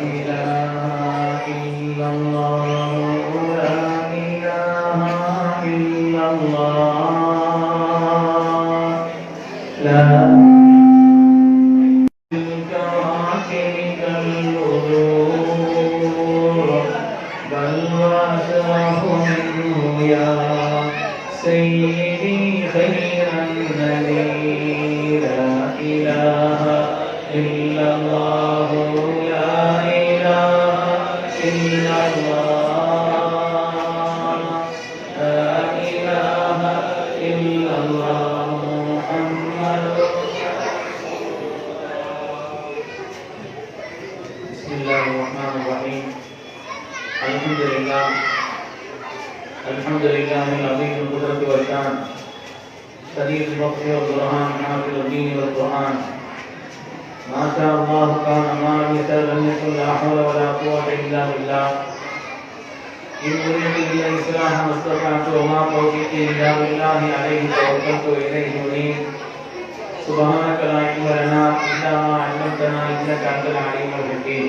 إله إلا الله لا إله إلا الله لا سيدي خير النبي لا إله إلا الله لا إله إلا الله لا إله إلا الله محمد بسم الله الرحمن الرحيم الحمد لله العظيم القدرة والشان شديد البطش والبرهان حافظ الدين والقرآن ما شاء الله كان ما لم يشاء لم يكن لا حول ولا قوة إلا بالله إن أريد إلا الإصلاح ما استطعت وما توفيقي إلا بالله عليه توكلت وإليه أنيب سبحانك لا علم لنا إلا ما علمتنا إنك أنت العليم الحكيم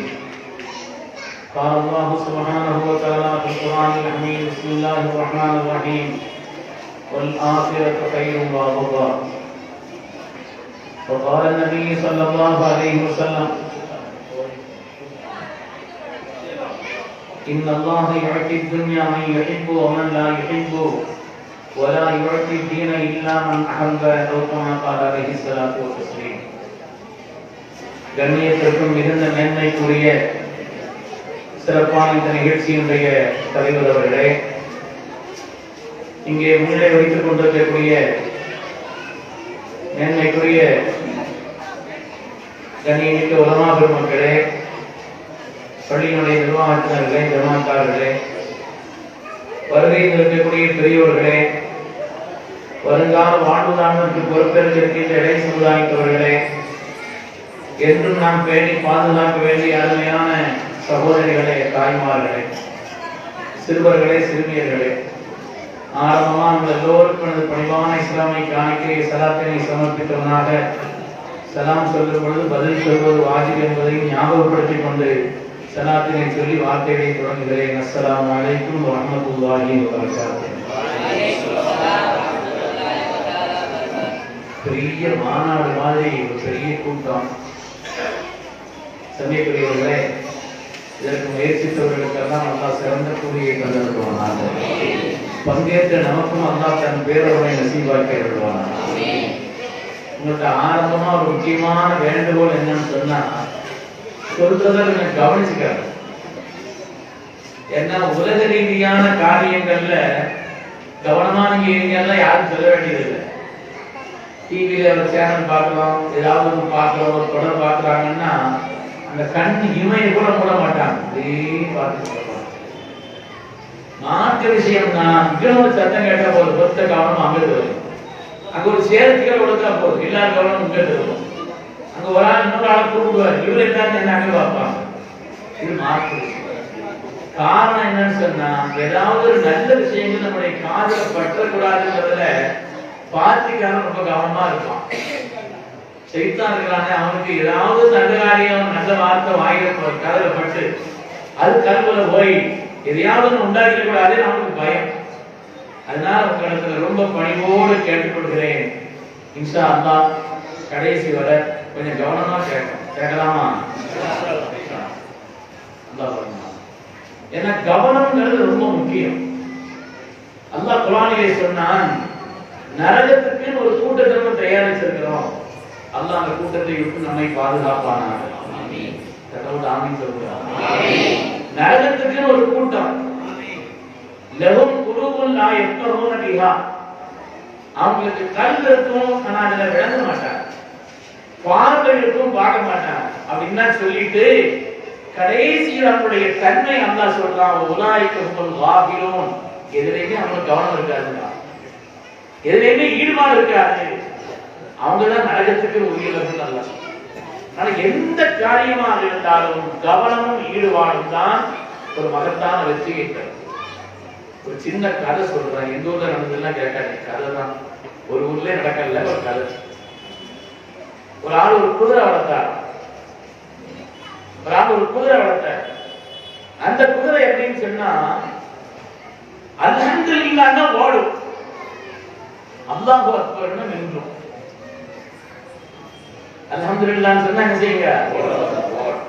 قال الله سبحانه وتعالى في القرآن الحميد بسم الله الرحمن الرحيم والآخرة خير وأبقى وقال النبي صلى الله عليه وسلم إن الله يعطي الدنيا من يحب ومن لا يحب ولا يعطي الدين إلا من أحب أو كما قال عليه الصلاة والتسليم கண்ணியத்திற்கும் மிகுந்த மேன்மைக்குரிய சிறப்பான இந்த நிகழ்ச்சியினுடைய தலைவர் அவர்களே, இங்கே முன்னே வைத்துக் கொண்டிருக்கக்கூடிய மேன்மைக்குரிய கண்ணியமிக்க உலமா பெருமக்களே, பள்ளியினுடைய நிர்வாகத்தினர்களே, ஜமாத்தார்களே, வருகையில் இருக்கக்கூடிய பெரியோர்களே, வருங்கால வாழ்வுதானத்திற்கு பொறுப்பேற்கின்ற இடை சமுதாயத்தவர்களே, என்றும் நாம் பேணி பாதுகாக்க வேண்டிய அருமையான சகோதரிகளே, தாய்மார்களே, சிறுவர்களே, சிறுமியர்களே, ஆரம்பமாக உங்கள் எல்லோருக்கும் எனது பணிவான இஸ்லாமை காணிக்கை சலாத்தினை சமர்ப்பித்தவனாக சலாம் சொல்லும் பொழுது பதில் சொல்வது வாஜிப் என்பதை ஞாபகப்படுத்திக் கொண்டு சலாத்தினை சொல்லி வார்த்தைகளை தொடங்குகிறேன். அஸ்ஸலாமு அலைக்கும் வரஹ்மத்துல்லாஹி வபரகாத்துஹு. பெரிய மாநாடு மாதிரி ஒரு பெரிய கூட்டம். சமயக்குரியவர்களே, இதற்கு முயற்சித்தவர்களுக்கெல்லாம் அல்லாஹ் சிறந்த கூலியை தந்திருவானாக. பங்கேற்ற நமக்கும் அல்லாஹ் தன் பேரவனை நசீபாக்கி வருவானாக. உங்களுக்கு ஆரம்பமா ஒரு முக்கியமான வேண்டுகோள் என்னன்னு சொன்னா, சொல்றதை நீங்க கவனிச்சுக்காது. ஏன்னா உலக ரீதியான காரியங்கள்ல கவனமா நீங்க இருங்கெல்லாம் யாரும் சொல்ல வேண்டியதில்லை. டிவியில ஒரு சேனல் பார்க்கலாம், ஏதாவது ஒரு பார்க்கலாம், ஒரு தொடர் பார்க்கறாங்கன்னா அந்த கண் இமையை கூட மூட மாட்டாங்க, பார்த்து மாற்ற விஷயம் தான். இவ்வளவு சத்தம் கேட்ட போது பொறுத்த கவனம் அங்கிட்டு வரும். அங்க ஒரு சேர்த்துக்கள் ஒழுங்கா போகுது, எல்லாரும் கவனம் இங்கிட்டு வரும். அங்க ஒரு ஆள் இன்னொரு ஆளை கூப்பிடுவார், இவரு என்ன அங்க பார்ப்பாங்க. இது மாற்று விஷயம். காரணம் என்னன்னு சொன்னா, ஏதாவது ஒரு நல்ல விஷயங்கள் நம்முடைய காதுல பற்றக்கூடாதுங்கிறதுல பார்த்திக்கான ரொம்ப கவனமா இருப்பான். செய்தான் இருக்கிறானே, அவனுக்கு ஏதாவது நல்ல காரியம் நல்ல வார்த்தை வாயில கதல பட்டு அது கல்வில போய் எதையாவது உண்டாக்கிட கூடாது, அவனுக்கு பயம். அதனால உங்களுக்கு ரொம்ப பணிவோடு கேட்டுக்கொள்கிறேன், இன்ஷா அல்லாஹ் கடைசி வரை கொஞ்சம் கவனமா கேட்கலாமா? ஏன்னா கவனம்ங்கிறது ரொம்ப முக்கியம். அல்லாஹ் குர்ஆனிலே சொன்னான், நரகத்துக்கு ஒரு கூட்டத்தை நம்ம தயாரிச்சிருக்கிறோம். அல்லாஹ் அந்த கூட்டத்தை விட்டு நம்மை பாதுகாப்பானாக. ஆமீன். கடவுள் ஆமீன் சொல்றார். ஆமீன். நரகத்துக்கு ஒரு கூட்டம், லஹும் குலூபுன் லா யஃகஹூன பிஹா, அவங்களுக்கு கல் இருக்கும், ஆனா அதுல விளங்க மாட்டாங்க, பார்வை இருக்கும், பார்க்க மாட்டாங்க. அப்படின்னா சொல்லிட்டு கடைசியில் அவங்களுடைய தன்மை அல்லாஹ் சொல்றான், உலாயிக ஹுமுல் காஃபிலூன், எதிலேயுமே அவங்களுக்கு கவனம் இருக்காதுங்க, எதிலேயுமே ஈடுபாடு இருக்காது, அவங்கதான் நரகத்துக்கு உரியவர்கள் அல்ல. ஆனா எந்த காரியமாக இருந்தாலும் கவனமும் ஈடுபாடும் தான் ஒரு மகத்தான வெற்றியை தரும். ஒரு சின்ன கதை சொல்றேன், எந்த ஊர்ல நடந்ததுலாம் கேட்காது, கதை தான். ஒரு ஊர்ல நடக்கல, ஒரு கதை. ஒரு ஆள் ஒரு குதிரை வளர்த்தார். ஒரு குதிரை வளர்த்தார். அந்த குதிரை எப்படின்னு சொன்னா அல்ஹம்துலில்லாஹ் ஓடும், அல்லாஹு அக்பர்னு நின்றும். அல்ஹம்துலில்லாஹ் சொன்னா என்ன செய்யுங்க,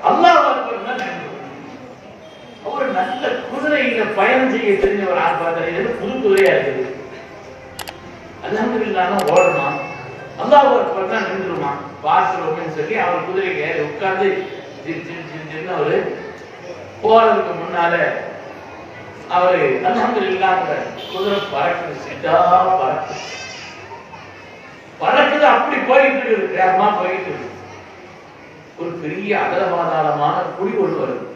அல்லாஹு அக்பர்னு நின்றும். ஒரு நல்ல குதிரையில பயணம் செய்ய தெரிஞ்ச ஒரு ஆள் பார்த்தாரு, புது குதிரையா இருக்குது, அல்ஹம்துலில்லாஹ் ஓடுமா, அல்லாஹு அக்பர்னு நின்றுமா, பார்க்கிறோம்னு சொல்லி அவர் குதிரைக்கு ஏறி உட்கார்ந்து அவரு போறதுக்கு முன்னால அவரு அல்ஹம்துலில்லாஹ் குதிரை பறக்குது, சிட்டா பறக்குது, பறக்குது, அப்படி போயிட்டு இருக்குது, வேகமா போயிட்டு இருக்கு. ஒரு பெரிய அகலபாதாளமான குழி ஒன்று வருது,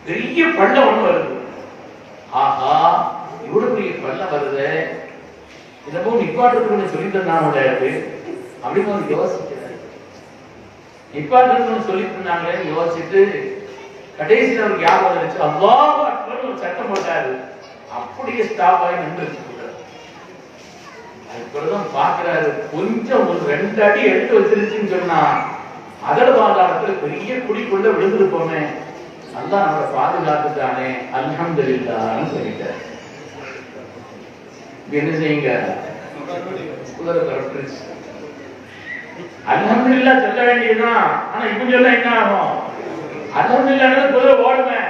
பெரிய பள்ளம் ஒண்ணு வருது. ஆஹா, இவ்வளவு பெரிய பள்ளம் வருது, இதமும் நிப்பாட்டுன்னு சொல்லி தந்தாங்க அப்படின்னு யோசிக்கிறார். நிப்பாட்டுன்னு சொல்லி தந்தாங்களே யோசிச்சுட்டு கடைசியில் அவருக்கு ஞாபகம் இருந்துச்சு, அல்லாஹ் அக்பர்னு ஒரு சட்டம் போட்டாரு, அப்படியே ஸ்டாப் ஆகி நின்று. அதுக்கப்புறம் பாக்குறாரு, கொஞ்சம் ஒரு 2 அடி எடுத்து வச்சிருச்சுன்னு சொன்னா அகலபாதாளத்துல பெரிய குடிக்குள்ள விழுந்துருப்போமே, அல்லாஹ் நம்மளை பாதுகாத்துட்டானே, அல்ஹம்துலில்லாஹ்னு சொல்லிட்டார். என்ன செய்யுங்க, குதிரை பறந்துருச்சு. அல்ஹம்துலில்லாஹ் சொல்ல வேண்டியதுதான், ஆனா இப்ப சொல்ல என்ன ஆகும், அல்ஹம்துலில்லாஹ் குதிரை ஓடுமே.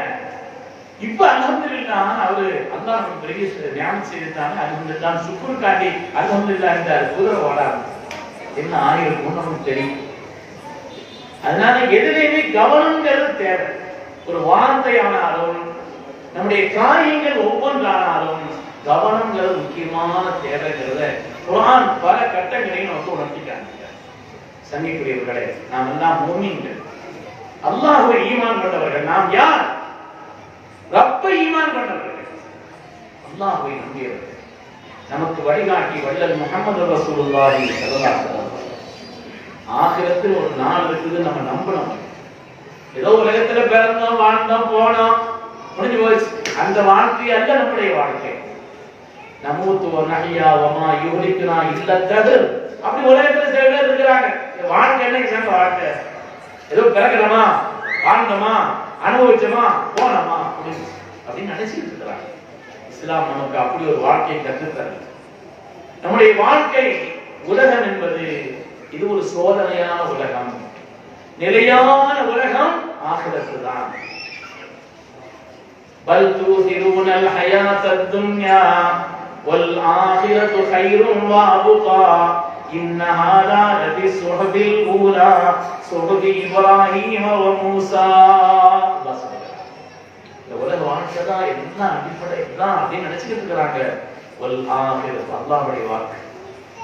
இப்ப அல்ஹம்துலில்லாஹ் அவரு அல்லாஹ் நமக்கு பெரிய ஞானம் செய்தானே, அல்ஹம்துலில்லாஹ் சுக்ர் காட்டி அல்ஹம்துலில்லாஹ் என்றார், குதிரை ஓடாது. என்ன ஆயிருக்கும் நமக்கு தெரியும். அதனால எதிரையுமே கவனம்ங்கிறது தேவை. ஒரு வார்த்தையானாலும் நம்முடைய காரியங்கள் ஒவ்வொன்றானாலும் கவனம்ங்கிறது முக்கியமான தேவைங்கிறத குர்ஆன் பல கட்டங்களையும் நமக்கு உணர்த்திட்டாங்க. சங்கிக்குரியவர்களே, நாம் எல்லாம் மூமின்கள், அல்லாஹ்வை ஈமான் கொண்டவர்கள். நாம் யார்? ரப்பை ஈமான் கொண்டவர்கள், அல்லாஹ்வை நம்பியவர்கள். நமக்கு வழிகாட்டி வள்ளல் முஹம்மது ரசூலுல்லாஹி ஸல்லல்லாஹு அலைஹி வஸல்லம். ஆகிரத்தில் ஒரு நாள் இருக்குது, நம்ம நம்பணும். ஏதோ உலகத்துல பிறந்தோம், வாழ்ந்தோம், போனோம், முடிஞ்சு போச்சு. அந்த வாழ்க்கை அல்ல நம்முடைய வாழ்க்கை. நமூத்து வநஹ்யா வமா யுஹ்லிகுனா இல்ல தஹர். அப்படி உலகத்துல சில பேர் இருக்கிறாங்க, வாழ்க்கை என்ன வாழ்க்கை, ஏதோ பிறக்கிறோமா, வாழ்ந்தோமா, அனுபவிச்சோமா, போனோமா அப்படின்னு நினைச்சிட்டு இருக்கிறாங்க. இஸ்லாம் நமக்கு அப்படி ஒரு வாழ்க்கையை கற்றுத்தரது. நம்முடைய வாழ்க்கை உலகம் என்பது இது ஒரு சோதனையான உலகம், நிலையான உலகம் ஆகிரத்து தான். பல் தூசிரூனல் ஹயாத்தத் துன்யா வல் ஆகிரத்து கைரும் வ அப்கா இன்ன ஹாதா லஃபி ஸுஹபில் ஊலா ஸுஹபி இப்ராஹீம் வ மூஸா. இந்த உலக வாழ்க்கை தான் எல்லாம் அடிப்படை தான் அப்படின்னு நினைச்சிட்டு இருக்கிறாங்க. வல் ஆகிரத்து அல்லாஹ்வுடைய வாக்கு,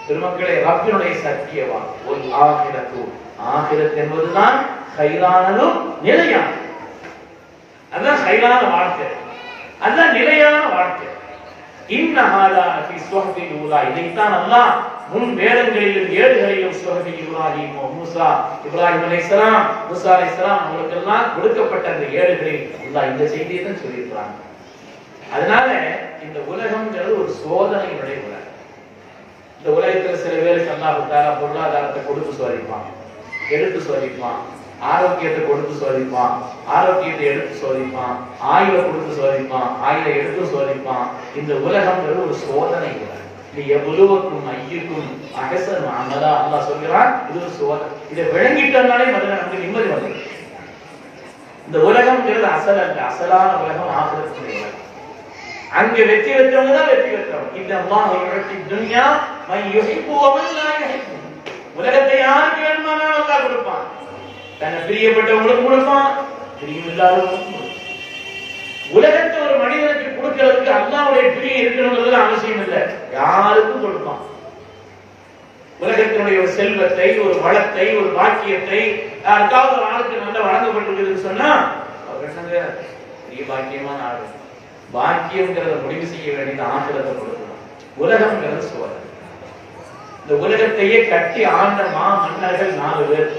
பெருமக்களே, ரப்பினுடைய சத்திய வாக்கு. வல் ஆகிரத்து, ஆகிரத் என்பதுதான் கைரானதும் நிலையானது. அதுதான் கைரான வாழ்க்கை, அதுதான் நிலையான வாழ்க்கை. இன்னஹாதா ஃபீ ஸுஹபில் ஊலா, இதைத்தான் அல்லாஹ் முன் வேதங்களிலும் ஏடுகளிலும் ஸுஹபி இப்ராஹீம் வ மூஸா, இப்ராஹிம் அலைஹிஸ்ஸலாம், மூஸா அலைஹிஸ்ஸலாம் அவங்களுக்கெல்லாம் கொடுக்கப்பட்ட அந்த ஏடுகளில் அல்லாஹ் இந்த செய்தியை தான் சொல்லியிருக்கிறாங்க. அதனால இந்த உலகம்ங்கிறது ஒரு சோதனையுடைய உலகம். இந்த உலகத்துல சில பேருக்கு அல்லாஹ் தஆலா பொருளாதாரத்தை கொடுத்து சோதிப்பான், எடுத்து சோதிப்பான், ஆரோக்கியத்தை கொடுத்து சோதிப்பான், ஆரோக்கியத்தை எடுத்து சோதிப்பான், ஆயுளை கொடுத்து சோதிப்பான், ஆயுளை எடுத்து சோதிப்பான். இந்த உலகம்ங்கிறது ஒரு சோதனை உலகம். இது எவ்வளவுக்கும் ஐயுக்கும் அகசன் அமலா அல்லாஹ் சொல்கிறான், இது ஒரு சோதனை. இதை விளங்கிட்டோம்னாலே முதல்ல நமக்கு நிம்மதி வந்து. இந்த உலகம்ங்கிறது அசல் அல்ல, அசலான உலகம் ஆகிரத்துடைய உலகம். அங்க வெற்றி பெற்றவங்க தான் வெற்றி பெற்றவங்க. இந்த அல்லாஹ் யுஹ்தி துன்யா மன் யுஹிப்பு வ மன் லா யுஹிப்பு. உலகத்தை யாருக்கு வேணுமானாலும் அல்லாஹ் கொடுப்பான். தன்னை பிரியப்பட்டவங்களுக்கு கொடுப்பான், பிரியமில்லாதவங்களுக்கு கொடுப்பான். உலகத்தை ஒரு மனிதனுக்கு கொடுக்கிறதுக்கு அல்லாஹ்வுடைய பிரியம் இருக்கணுங்கிறது அவசியம் இல்லை, யாருக்கும் கொடுப்பான். உலகத்தினுடைய ஒரு செல்வத்தை, ஒரு வளத்தை, ஒரு பாக்கியத்தை யாருக்காவது ஒரு ஆளுக்கு நல்லா வழங்கப்பட்டிருக்குதுன்னு சொன்னா அவர் என்னங்க பெரிய பாக்கியமான ஆளு. பாக்கியம்ங்கிறத முடிவு செய்ய வேண்டியது ஆகிரத்தை கொடுக்கணும். உலகம்ங்கிறது சோதனை. இந்த உலகத்தையே கட்டி ஆண்ட மன்னர்கள் 4 பேர்.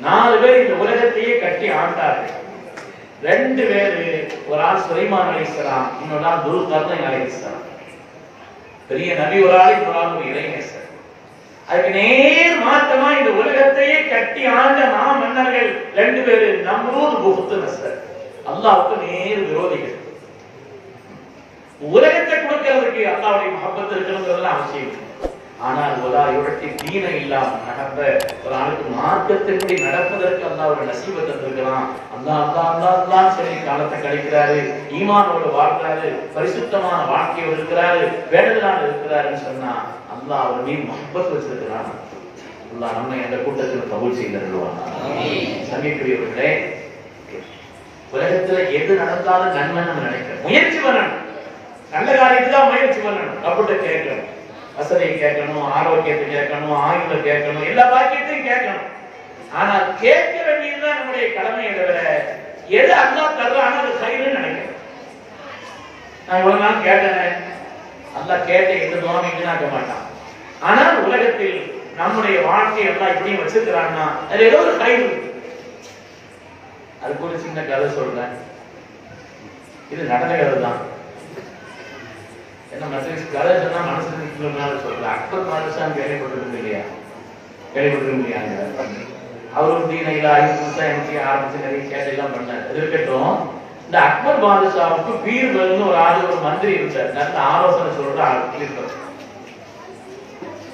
4 பேர் இந்த உலகத்தையே கட்டி ஆண்டார்கள். 2 பேரு, ஒரு ஆள் சுலைமான் அலைஹிஸ்ஸலாம், இன்னொரு ஆள் துல்கர்னைன் அலைஹிஸ்ஸலாம். பெரிய நபி ஒரு ஆள், இன்னொரு ஆள் ஒரு இறைநேசர். அதுக்கு நேர் மாற்றமா இந்த உலகத்தையே கட்டி ஆண்ட மன்னர்கள் 2 பேரு, நம்ரூத் புக்து நஸ்ர். அல்லாஹ்வுக்கு நேர் விரோதிகள். உலகத்தை கொடுக்கிறதுக்கு அல்லாஹ்வுடைய மஹப்பத் இருக்கணுங்கிறது அவசியம். ஆனால் வலா யுத்தி தீன இல்லாம நடந்த ஒரு ஆளுக்கு மார்க்கத்தின்படி நடப்பதற்கு அல்லாஹ் ஒரு நசீபை தந்திருக்கிறான். அல்லாஹ் அல்லாஹ் அல்லாஹ் அல்லாஹ் சொல்லி காலத்தை கழிக்கிறாரு, ஈமானோடு வாழ்றாரு, பரிசுத்தமான வாழ்க்கையோடு இருக்கிறாரு, வேண்டுதலாக இருக்கிறாருன்னு சொன்னா அல்லாஹ் அவர் மீது மஹப்பத் வச்சிருக்கிறான். அல்லாஹ் நம்மை அந்த கூட்டத்தில் கபூல் செய்திருவான். சமீபுரியவர்களே, உலகத்துல எது நடந்தாலும் நன்மை நம்ம நினைக்கிறோம். முயற்சி பண்ணணும், நல்ல காரியத்துக்கு முயற்சி பண்ணணும். கபூட்ட கேட்கணும், வசதியை கேட்கணும், ஆரோக்கியத்தை கேட்கணும், ஆயுள கேட்கணும், எல்லா பாக்கியத்தையும் கேட்கணும். ஆனால் கேட்க வேண்டியதுதான் நம்முடைய கடமையை தவிர எது அல்லாஹ் தர்றானோ அது கைன்னு நினைக்கிறேன். நான் இவ்வளவு நாள் கேட்டேன், அல்லாஹ் கேட்ட எந்த துவாவும் வீணாக்க மாட்டான். ஆனால் உலகத்தில் நம்முடைய வாழ்க்கையை எல்லாம் இப்படியும் வச்சிருக்கிறான்னா அது ஏதோ ஒரு கை இருக்கு. அதுக்கு ஒரு சின்ன கதை சொல்றேன். இது நடந்த கதை தான். என்ன மசீஸ் கதை சொன்னா மனசுல நிற்கிறதுனால சொல்றேன். அக்பர் பாதுஷா கேள்விப்பட்டிருக்கீங்க இல்லையா? கேள்விப்பட்டிருக்கீங்க. அவரும் தீனையில ஐந்து எனக்கு ஆரம்பிச்சு நிறைய கேட்டெல்லாம் பண்ணார். அது இருக்கட்டும். இந்த அக்பர் பாதுஷாவுக்கு பீர்பல்னு ஒரு ஆளு, ஒரு மந்திரி இருந்தார். நல்ல ஆலோசனை சொல்ற ஆள் இருப்பார்.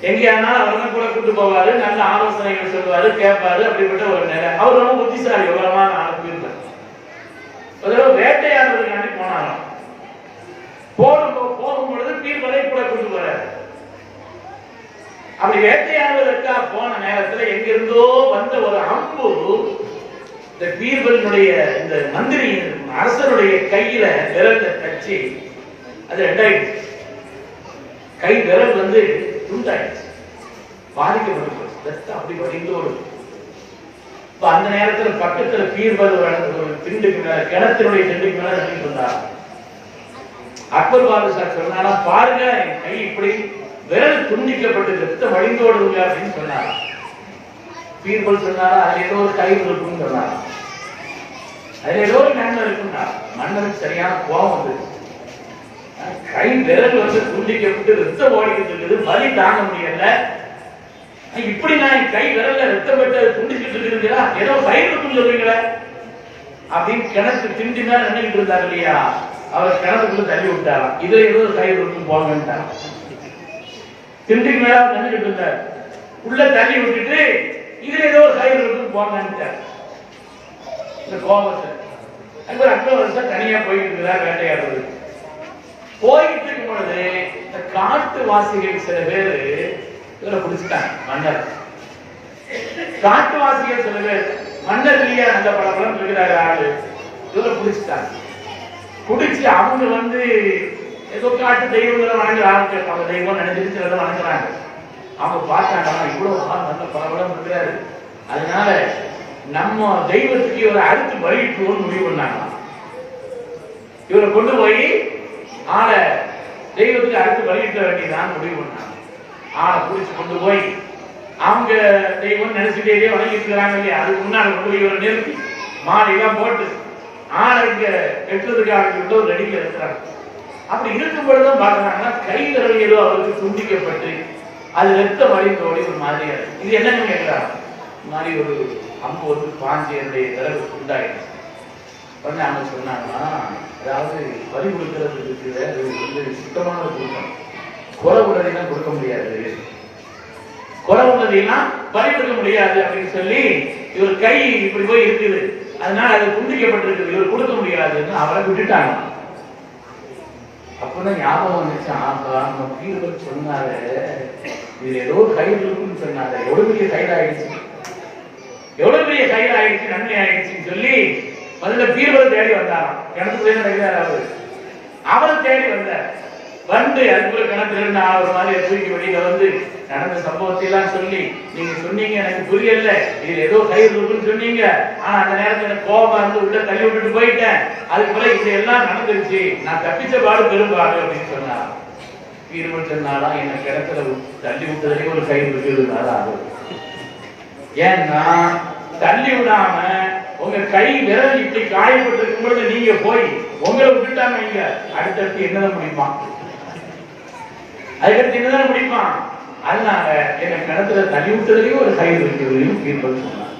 எங்கேயானா அவரை கூட கூட்டு போவாரு, நல்ல ஆலோசனைகள் சொல்லுவாரு, கேட்பாரு. அப்படிப்பட்ட ஒரு நிலை. அவர் ரொம்ப புத்திசாலி, விவரமான ஆளுக்கு இருப்பார். ஒரு தடவை வேட்டையாடுறதுக்காண்டி போனாராம். போகும் பொழுது பீர்பலை கூட கூட்டு போறாரு. அப்படி வேட்டையாடுவதற்காக போன நேரத்தில் எங்கிருந்தோ வந்த ஒரு அம்பு இந்த பீர்பலினுடைய இந்த மந்திரி அரசனுடைய கையில விரல்ல தச்சு அது ரெண்டாயிடுச்சு. கை விரல் வந்து துண்டாயிடுச்சு, பாதிக்கப்பட்டு அப்படி வடிந்து ஒரு. அந்த நேரத்தில் பக்கத்துல பீர்பல் ஒரு திண்டுக்கு மேல, கிணத்தினுடைய திண்டுக்கு மேல நின்றுட்டு இருந்தார். அக்பர் பாதுஷா சொன்னாரா, பாருங்க என் கை இப்படி விரல் துண்டிக்கப்பட்டு ரத்தம் வழிந்தோடுங்க அப்படின்னு சொன்னாரா. பீர்பல் சொன்னாரா, அதுல ஏதோ ஒரு கயிறு இருக்குன்னு சொன்னாரா, அதுல ஏதோ ஒரு நன்மை இருக்குன்னா. மன்னருக்கு சரியான கோபம் வந்து கை விரல் வந்து துண்டிக்கப்பட்டு ரத்தம் ஓடிக்கிட்டு இருக்குது, வலி தாங்க முடியல. இப்படி நான் கை விரல்ல ரத்தம் பெற்று துண்டிச்சுட்டு இருக்கிறீங்களா, ஏதோ கயிறு இருக்குன்னு சொல்றீங்களே அப்படின்னு கிணத்து திண்டி மேல நின்றுட்டு இருந்தார் இல்லையா, அவர் கிணத்துக்குள்ள தள்ளி விட்டாராம். இதுல ஏதோ ஒரு கயிறு இருக்கும் போங்கன்ட்டாராம். திண்டிக்கு மேல நின்றுட்டு இருந்தார், உள்ள தள்ளி விட்டுட்டு இதுல ஏதோ ஒரு கயிறு இருக்கும் போங்கன்ட்டார். இந்த கோபத்தை அக்பர் வருஷம் தனியா போயிட்டு இருக்கிறார் வேட்டையாடுறது. போயிட்டு இருக்கும் பொழுது இந்த காட்டு வாசிகள் சில பேரு இவரை பிடிச்சிட்டாங்க. மன்னர் காட்டுவாசிகள் சில பேர், மன்னர் இல்லையா நல்ல பழக்கம் இருக்கிறாரு ஆளு, இவரை பிடிச்சிட்டாங்க. பிடிச்சி அவங்க வந்து ஏதோ காட்டு தெய்வங்களை வணங்குற ஆளுக்கு, அவங்க தெய்வம் நினைச்சிட்டு சிலதை வணங்குறாங்க. அவங்க பார்த்தாங்கன்னா இவ்வளவு ஆள் நல்ல பழக்கம் இருக்கிறாரு, அதனால நம்ம தெய்வத்துக்கு இவரை அடுத்து பலியிட்டுவோம்னு முடிவு பண்ணாங்க. இவரை கொண்டு போய் ஆளை தெய்வத்துக்கு அடுத்து பலியிட்ட வேண்டியதான் முடிவு பண்ணாங்க. ஆளை பிடிச்சு கொண்டு போய் அவங்க தெய்வம் நினைச்சுட்டே வணங்கிட்டு இருக்கிறாங்க இல்லையா, அதுக்கு முன்னாடி கொண்டு போய் இவரை நிறுத்தி மாலையெல்லாம் போட்டு ஆளை இங்க வெட்டுறதுக்காக ஒரு ரெடியில இருக்கிறாங்க. அப்படி இருக்கும் பொழுதுதான் பாக்குறாங்கன்னா கை விரல் ஏதோ அவருக்கு துண்டிக்கப்பட்டு அது ரத்த வழிந்தோடி ஒரு மாதிரியா இருக்கு. இது என்னன்னு கேட்கிறாங்க. இந்த மாதிரி ஒரு அம்பு வந்து பாஞ்சி என்னுடைய விரல் துண்டாயிடுச்சு. உடனே அவங்க சொன்னாங்கன்னா, அதாவது வரி கொடுக்கறதுக்கு வந்து சுத்தமான கொடுக்கணும், கொலை உடனெல்லாம் கொடுக்க முடியாது, கொலை உடனெல்லாம் வரி கொடுக்க முடியாது அப்படின்னு சொல்லி இவர் கை இப்படி போய் இருக்குது, அதனால அது துண்டிக்கப்பட்டிருக்குது, இவர் கொடுக்க முடியாதுன்னு அவரை விட்டுட்டாங்க. அப்பதான் ஞாபகம் வந்துச்சு, ஆகா நம்ம பீர்பல் சொன்னாரு இது ஏதோ கயிறு இருக்குன்னு சொன்னாரு, எவ்வளவு பெரிய கயிறு ஆயிடுச்சு, எவ்வளவு பெரிய கயிறு ஆயிடுச்சு, நன்மை ஆயிடுச்சுன்னு சொல்லி முதல்ல பீர்பல் தேடி வந்தாராம். கிணத்துல அவரை தேடி வந்தார். வந்து அதுக்குள்ள கிணத்துல இருந்து ஒரு மாதிரி தூக்கி வெளியில வந்து நடந்த சம்பவத்தை எல்லாம் சொல்லி, நீங்க சொன்னீங்க எனக்கு புரியல, இதுல ஏதோ கயிறு இருக்குன்னு சொன்னீங்க, ஆனா அந்த நேரத்துல எனக்கு கோபமா இருந்து உள்ள தள்ளி விட்டுட்டு போயிட்டேன், அதுக்கு பிறகு இப்படி எல்லாம் நடந்துருச்சு, நான் தப்பிச்ச பாடு பெரும்பாடு அப்படின்னு சொன்னார். பீர்பல் சொன்னாரா, எனக்கு கிணத்துல தள்ளி விட்டதுலயே ஒரு கயிறு இருக்குதுனாரா. ஏன்னா தள்ளி விடாம உங்க கை விரல் இப்படி காயப்பட்டு இருக்கும் பொழுது நீங்க போய் உங்களை விட்டுட்டாங்க, இங்க அடுத்தடுத்து என்னதான் முடியுமா, அதுக்கடுத்து என்னதான் முடியுமா, அதனால என்ன கிணத்துல தள்ளி விட்டதுலயும் ஒரு கயிறு இருக்கிறதையும் தீர்ப்பது சொன்னாங்க.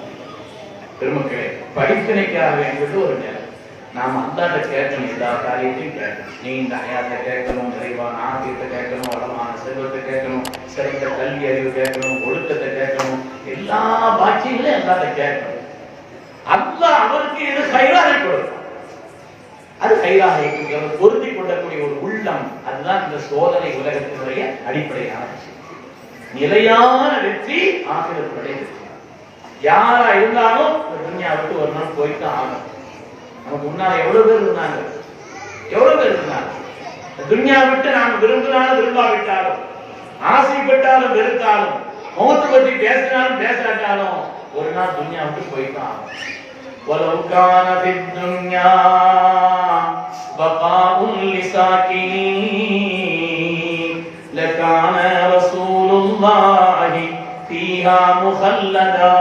பெருமக்களே, படிப்பினைக்காக வேண்டியது ஒரு நேரம். நாம் அந்தாண்ட கேட்கணும், எல்லா காரியத்தையும் கேட்கணும். நீ இந்த ஹயாத்தை கேட்கணும், நிறைவான ஆசியத்தை கேட்கணும், வளமான செல்வத்தை கேட்கணும், சிறந்த கல்வி அறிவு கேட்கணும், ஒழுக்கத்தை கேட்கணும், எல்லா பாக்கியங்களையும் அந்தாண்ட கேட்கணும். அல்லாஹ் அவருக்கு எது கயிறாக கொடுக்கும், அது கைராக பொருந்தி கொள்ளக்கூடிய ஒரு உள்ளம். அதுதான் இந்த சோதனை உலகத்தினுடைய அடிப்படையான விஷயம். நிலையான வெற்றி ஆகிரத்துடைய வெற்றி. யாரா இருந்தாலும் துன்யா விட்டு ஒரு நாள் போய்தான் ஆகும். நமக்கு முன்னால எவ்வளவு பேர் இருந்தாங்க, எவ்வளவு பேர் இருந்தாங்க. துன்யா விட்டு நாம் விரும்பினாலும் விரும்பாவிட்டாலும், ஆசைப்பட்டாலும் வெறுத்தாலும், மௌத்து பற்றி பேசினாலும் பேசாட்டாலும் ஒரு நாள் துன்யா விட்டு போய்தான் ஆகும். وَلَوْ كَانَ فِي الدُّنْيَا بَقَاءٌ لِسَاكِنِيهِ لَكَانَ رَسُولُ اللَّهِ فِيهَا مُخَلَّدًا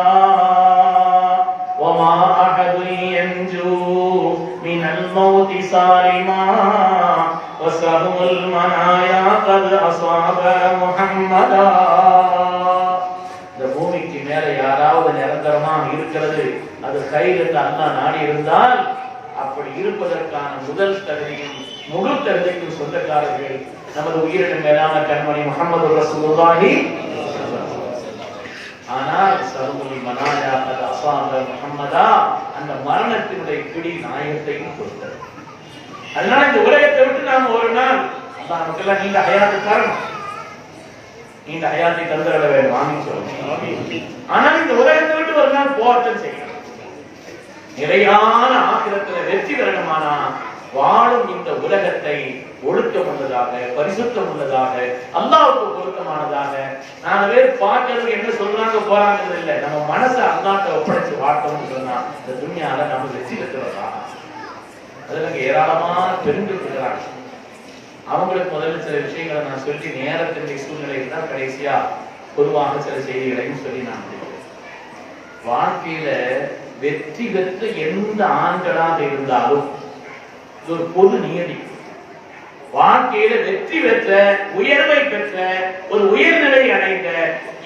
وَمَا أَحَدٌ يَنْجُو مِنَ الْمَوْتِ سَالِمًا وَسَهْمُ الْمَنَايَا قَدْ أَصَابَ مُحَمَّدًا. இந்த பூமிக்கு மேல யாராவது நிரந்தரமாக இருக்கிறது, அது கயிறு என்று அல்லாஹ் நாடி இருந்தால், அப்படி இருப்பதற்கான முதல் தகுதியும் முழு தகுதிக்கும் சொந்தக்காரர்கள் நமது உயிரினும் மேலான கண்மணி முஹம்மது ரசூலுல்லாஹி. ஆனால் சஹ்முல் மனாயா கத் அஸாப முஹம்மதா, அந்த மரணத்தினுடைய பிடி நாயகத்தையும் கொடுத்தது. அதனால இந்த உலகத்தை விட்டு நாம் ஒரு நாள் அல்லாஹ் நமக்கெல்லாம் நீண்ட ஹயாத்தை தரணும், நீண்ட ஹயாத்தை தந்துவிட வேண்டும். ஆமீன் சொல்லுங்க. ஆனால் இந்த உலகத்தை விட்டு ஒரு நாள் போராட்டம் செய்யணும். நிறையான ஆகிரத்துல வெற்றி பெறணுமானா வாழும் இந்த உலகத்தை ஒழுக்கம் உள்ளதாக, பரிசுத்தம் உள்ளதாக, அல்லாஹ்வுக்கு பொருத்தமானதாக. 4 பேர் பார்க்கிறது என்ன சொல்றாங்க போறாங்கிறது இல்லை, நம்ம மனசை அல்லாஹ்ட்ட ஒப்படைச்சு வாழ்த்தோம்னு சொன்னா இந்த துன்யால நம்ம வெற்றி பெற்றவர்களா. அதுல ஏராளமான பெருங்கள் இருக்கிறாங்க. அவங்களுக்கு முதல்ல சில விஷயங்களை நான் சொல்லி நேரத்தினுடைய சூழ்நிலை தான் கடைசியா பொதுவாக சில செய்திகளையும் சொல்லி நான் முடிக்கிறேன். வாழ்க்கையில வெற்றி பெற்ற எந்த ஆண்களாக இருந்தாலும் இது ஒரு பொது நியதி. வாழ்க்கையில வெற்றி பெற்ற, உயர்வை பெற்ற, ஒரு உயர்நிலை அடைந்த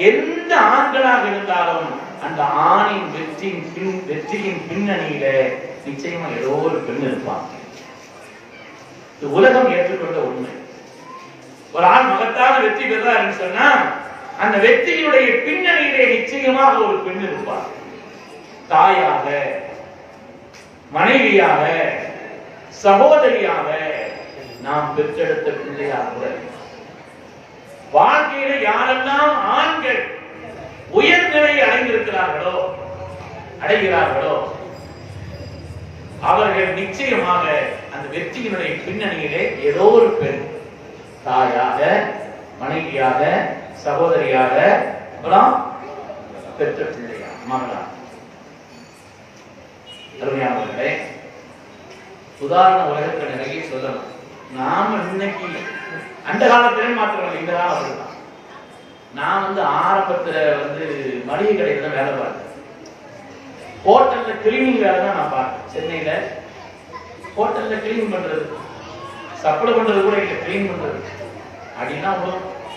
எந்த ஆண்களாக இருந்தாலும் அந்த ஆணின் வெற்றியின் பின்னணியில நிச்சயமா ஏதோ ஒரு பெண் இருப்பாங்க. இது உலகம் ஏற்றுக்கொண்ட உண்மை. ஒரு ஆண் மகத்தான வெற்றி பெறாருன்னு சொன்னா அந்த வெற்றியினுடைய பின்னணியிலே நிச்சயமாக ஒரு பெண் இருப்பார். தாயாக, மனைவியாக, சகோதரியாக, நாம் பெற்றெடுத்த பிள்ளையாக. வாழ்க்கையில யாரெல்லாம் ஆண்கள் உயர்நிலை அடைந்திருக்கிறார்களோ, அடைகிறார்களோ, அவர்கள் நிச்சயமாக அந்த வெற்றியினுடைய பின்னணியிலே ஏதோ ஒரு பெண் தாயாக, மனைவியாக, சகோதரியாக, பெற்ற பிள்ளையா, மகளா. அருமையானவர்களே, உதாரண உலகத்தில் நிறைய சொல்லணும். நாம இன்னைக்கு அந்த காலத்திலே மாத்திரம் இந்த காலம் அப்படிதான். நான் ஆரம்பத்துல மளிகை கடையில தான் வேலை பார்த்தேன். ஹோட்டல்ல கிளீனிங் வேலை தான் நான் பார்த்தேன். சென்னையில ஹோட்டல்ல கிளீன் பண்றது, சப்ளை பண்றது கூட இல்லை, கிளீன் பண்றது அப்படின்னா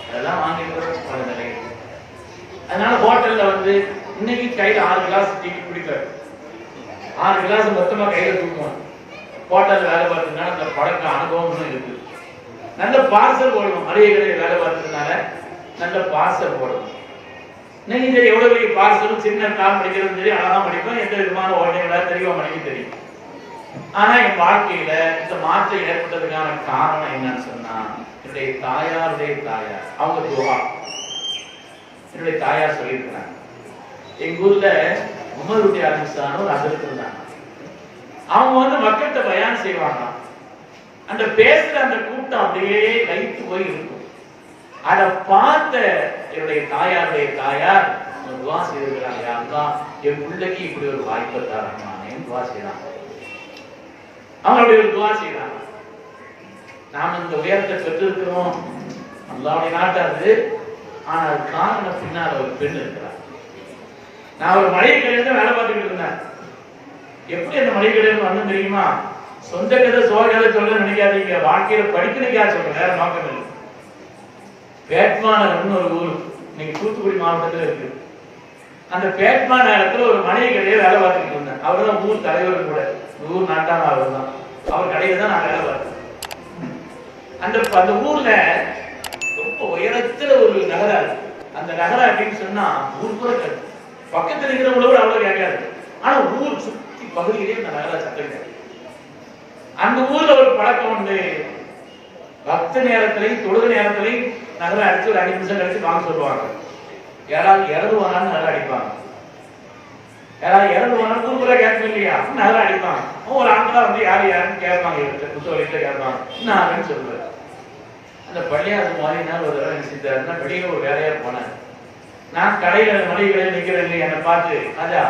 அதெல்லாம் வாங்கிட்டு பல நிலைகள். அதனால ஹோட்டல்ல இன்னைக்கு கையில 6 கிளாஸ் டீ குடிப்பாரு, 6 கிளாஸ் மொத்தமா கையில தூக்குவாங்க. ஹோட்டல்ல வேலை பார்த்ததுனால அந்த பழக்க அனுபவம் இருக்கு. நல்ல பார்சல் போடுவோம், மளிகை கடையில் வேலை பார்த்ததுனால நல்ல பார்சல் போடுவோம். நீங்க சரி எவ்வளவு பெரிய பார்சலும் சின்ன கால் படிக்கிறது சரி, அழகா படிப்போம், எந்த விதமான ஓட்டைகளா தெரியும் படிக்க தெரியும். ஆனா என் வாழ்க்கையில இந்த மாற்றம் ஏற்பட்டதுக்கான காரணம் என்னன்னு சொன்னா, என்னுடைய தாயாருடைய தாயார், அவங்க துவா. என்னுடைய தாயார் சொல்லியிருக்கிறாங்க, எங்க ஊர்ல உமருடைய அலிசான ஒரு அதிர்த்து இருந்தாங்க. அவங்க மக்கள்கிட்ட பயான் செய்வாங்க. அந்த பேசுற அந்த கூட்டம் அப்படியே லைத்து போய் இருக்கும். அதை பார்த்த என்னுடைய தாயாருடைய தாயார் துவா செய்திருக்கிறாங்க, யாருதான் என் பிள்ளைக்கு இப்படி ஒரு வாய்ப்பை தரணும் துவா செய்யறாங்க. அவங்களுடைய ஒரு துவா செய்யறாங்க. நாம் இந்த உயரத்தை பெற்றிருக்கிறோம், அல்லாஹ்வுடைய நாட்டாது. ஆனால் காரணம் பின்னால் ஒரு பெண் இருக்கிறார். நான் ஒரு மளிகை கடையில வேலை பார்த்துட்டு இருந்தேன். எப்படி அந்த மளிகை கடையில் வந்து தெரியுமா? சொந்த கதை சோழ கதை சொல்ல நினைக்காதீங்க, வாழ்க்கையில படிக்கிறதுக்காக சொல்றேன், வேற நோக்கம் இல்லை. வேட்மானகர்னு ஒரு ஊர், நீங்க தூத்துக்குடி மாவட்டத்தில் இருக்கு. அந்த பேட்மா நேரத்தில் ஒரு மளிகை கடையை வேலை பார்த்துட்டு இருந்தேன். அவர் தான் ஊர் தலைவர் கூட, ஊர் நாட்டாம அவர் தான். அவர் கடையில தான் நான் வேலை பார்த்தேன். அந்த ஊர்ல ரொம்ப உயரத்துல ஒரு நகரா இருக்கு. அந்த நகரா அப்படின்னு சொன்னா ஊர் கூட பக்கத்துல இருக்கிறவங்களோட அவ்வளவு கேட்காது. ஆனா ஊர் சுத்தி பகுதியிலே அந்த நகரா சட்டம் கேட்கும். அந்த ஊர்ல ஒரு பழக்கம் உண்டு. பக்த நேரத்திலையும் தொழுக நேரத்திலையும் நகரம் அடிச்சு ஒரு 5 நிமிஷம் கழிச்சு வாங்க சொல்லுவாங்க. யாராவது இறந்து போனாலும் நகரம் அடிப்பாங்க. யாராவது இறந்து போனாலும் ஊருக்குள்ள கேட்கணும் இல்லையா, நகரம் அடிப்பாங்க. ஒரு ஆண்களா வந்து யாருன்னு கேட்பாங்க, புத்தகத்துல கேட்பாங்க, நான் சொல்லுவேன். அந்த பள்ளியாசு மாதிரி ஒரு தடவை நினைச்சிருந்தா வெளியில ஒரு வேலையா போனேன். நான் கடையில மளிகை கடையில் நிக்கிறேன் இல்லையா, என்னை பார்த்து ராஜா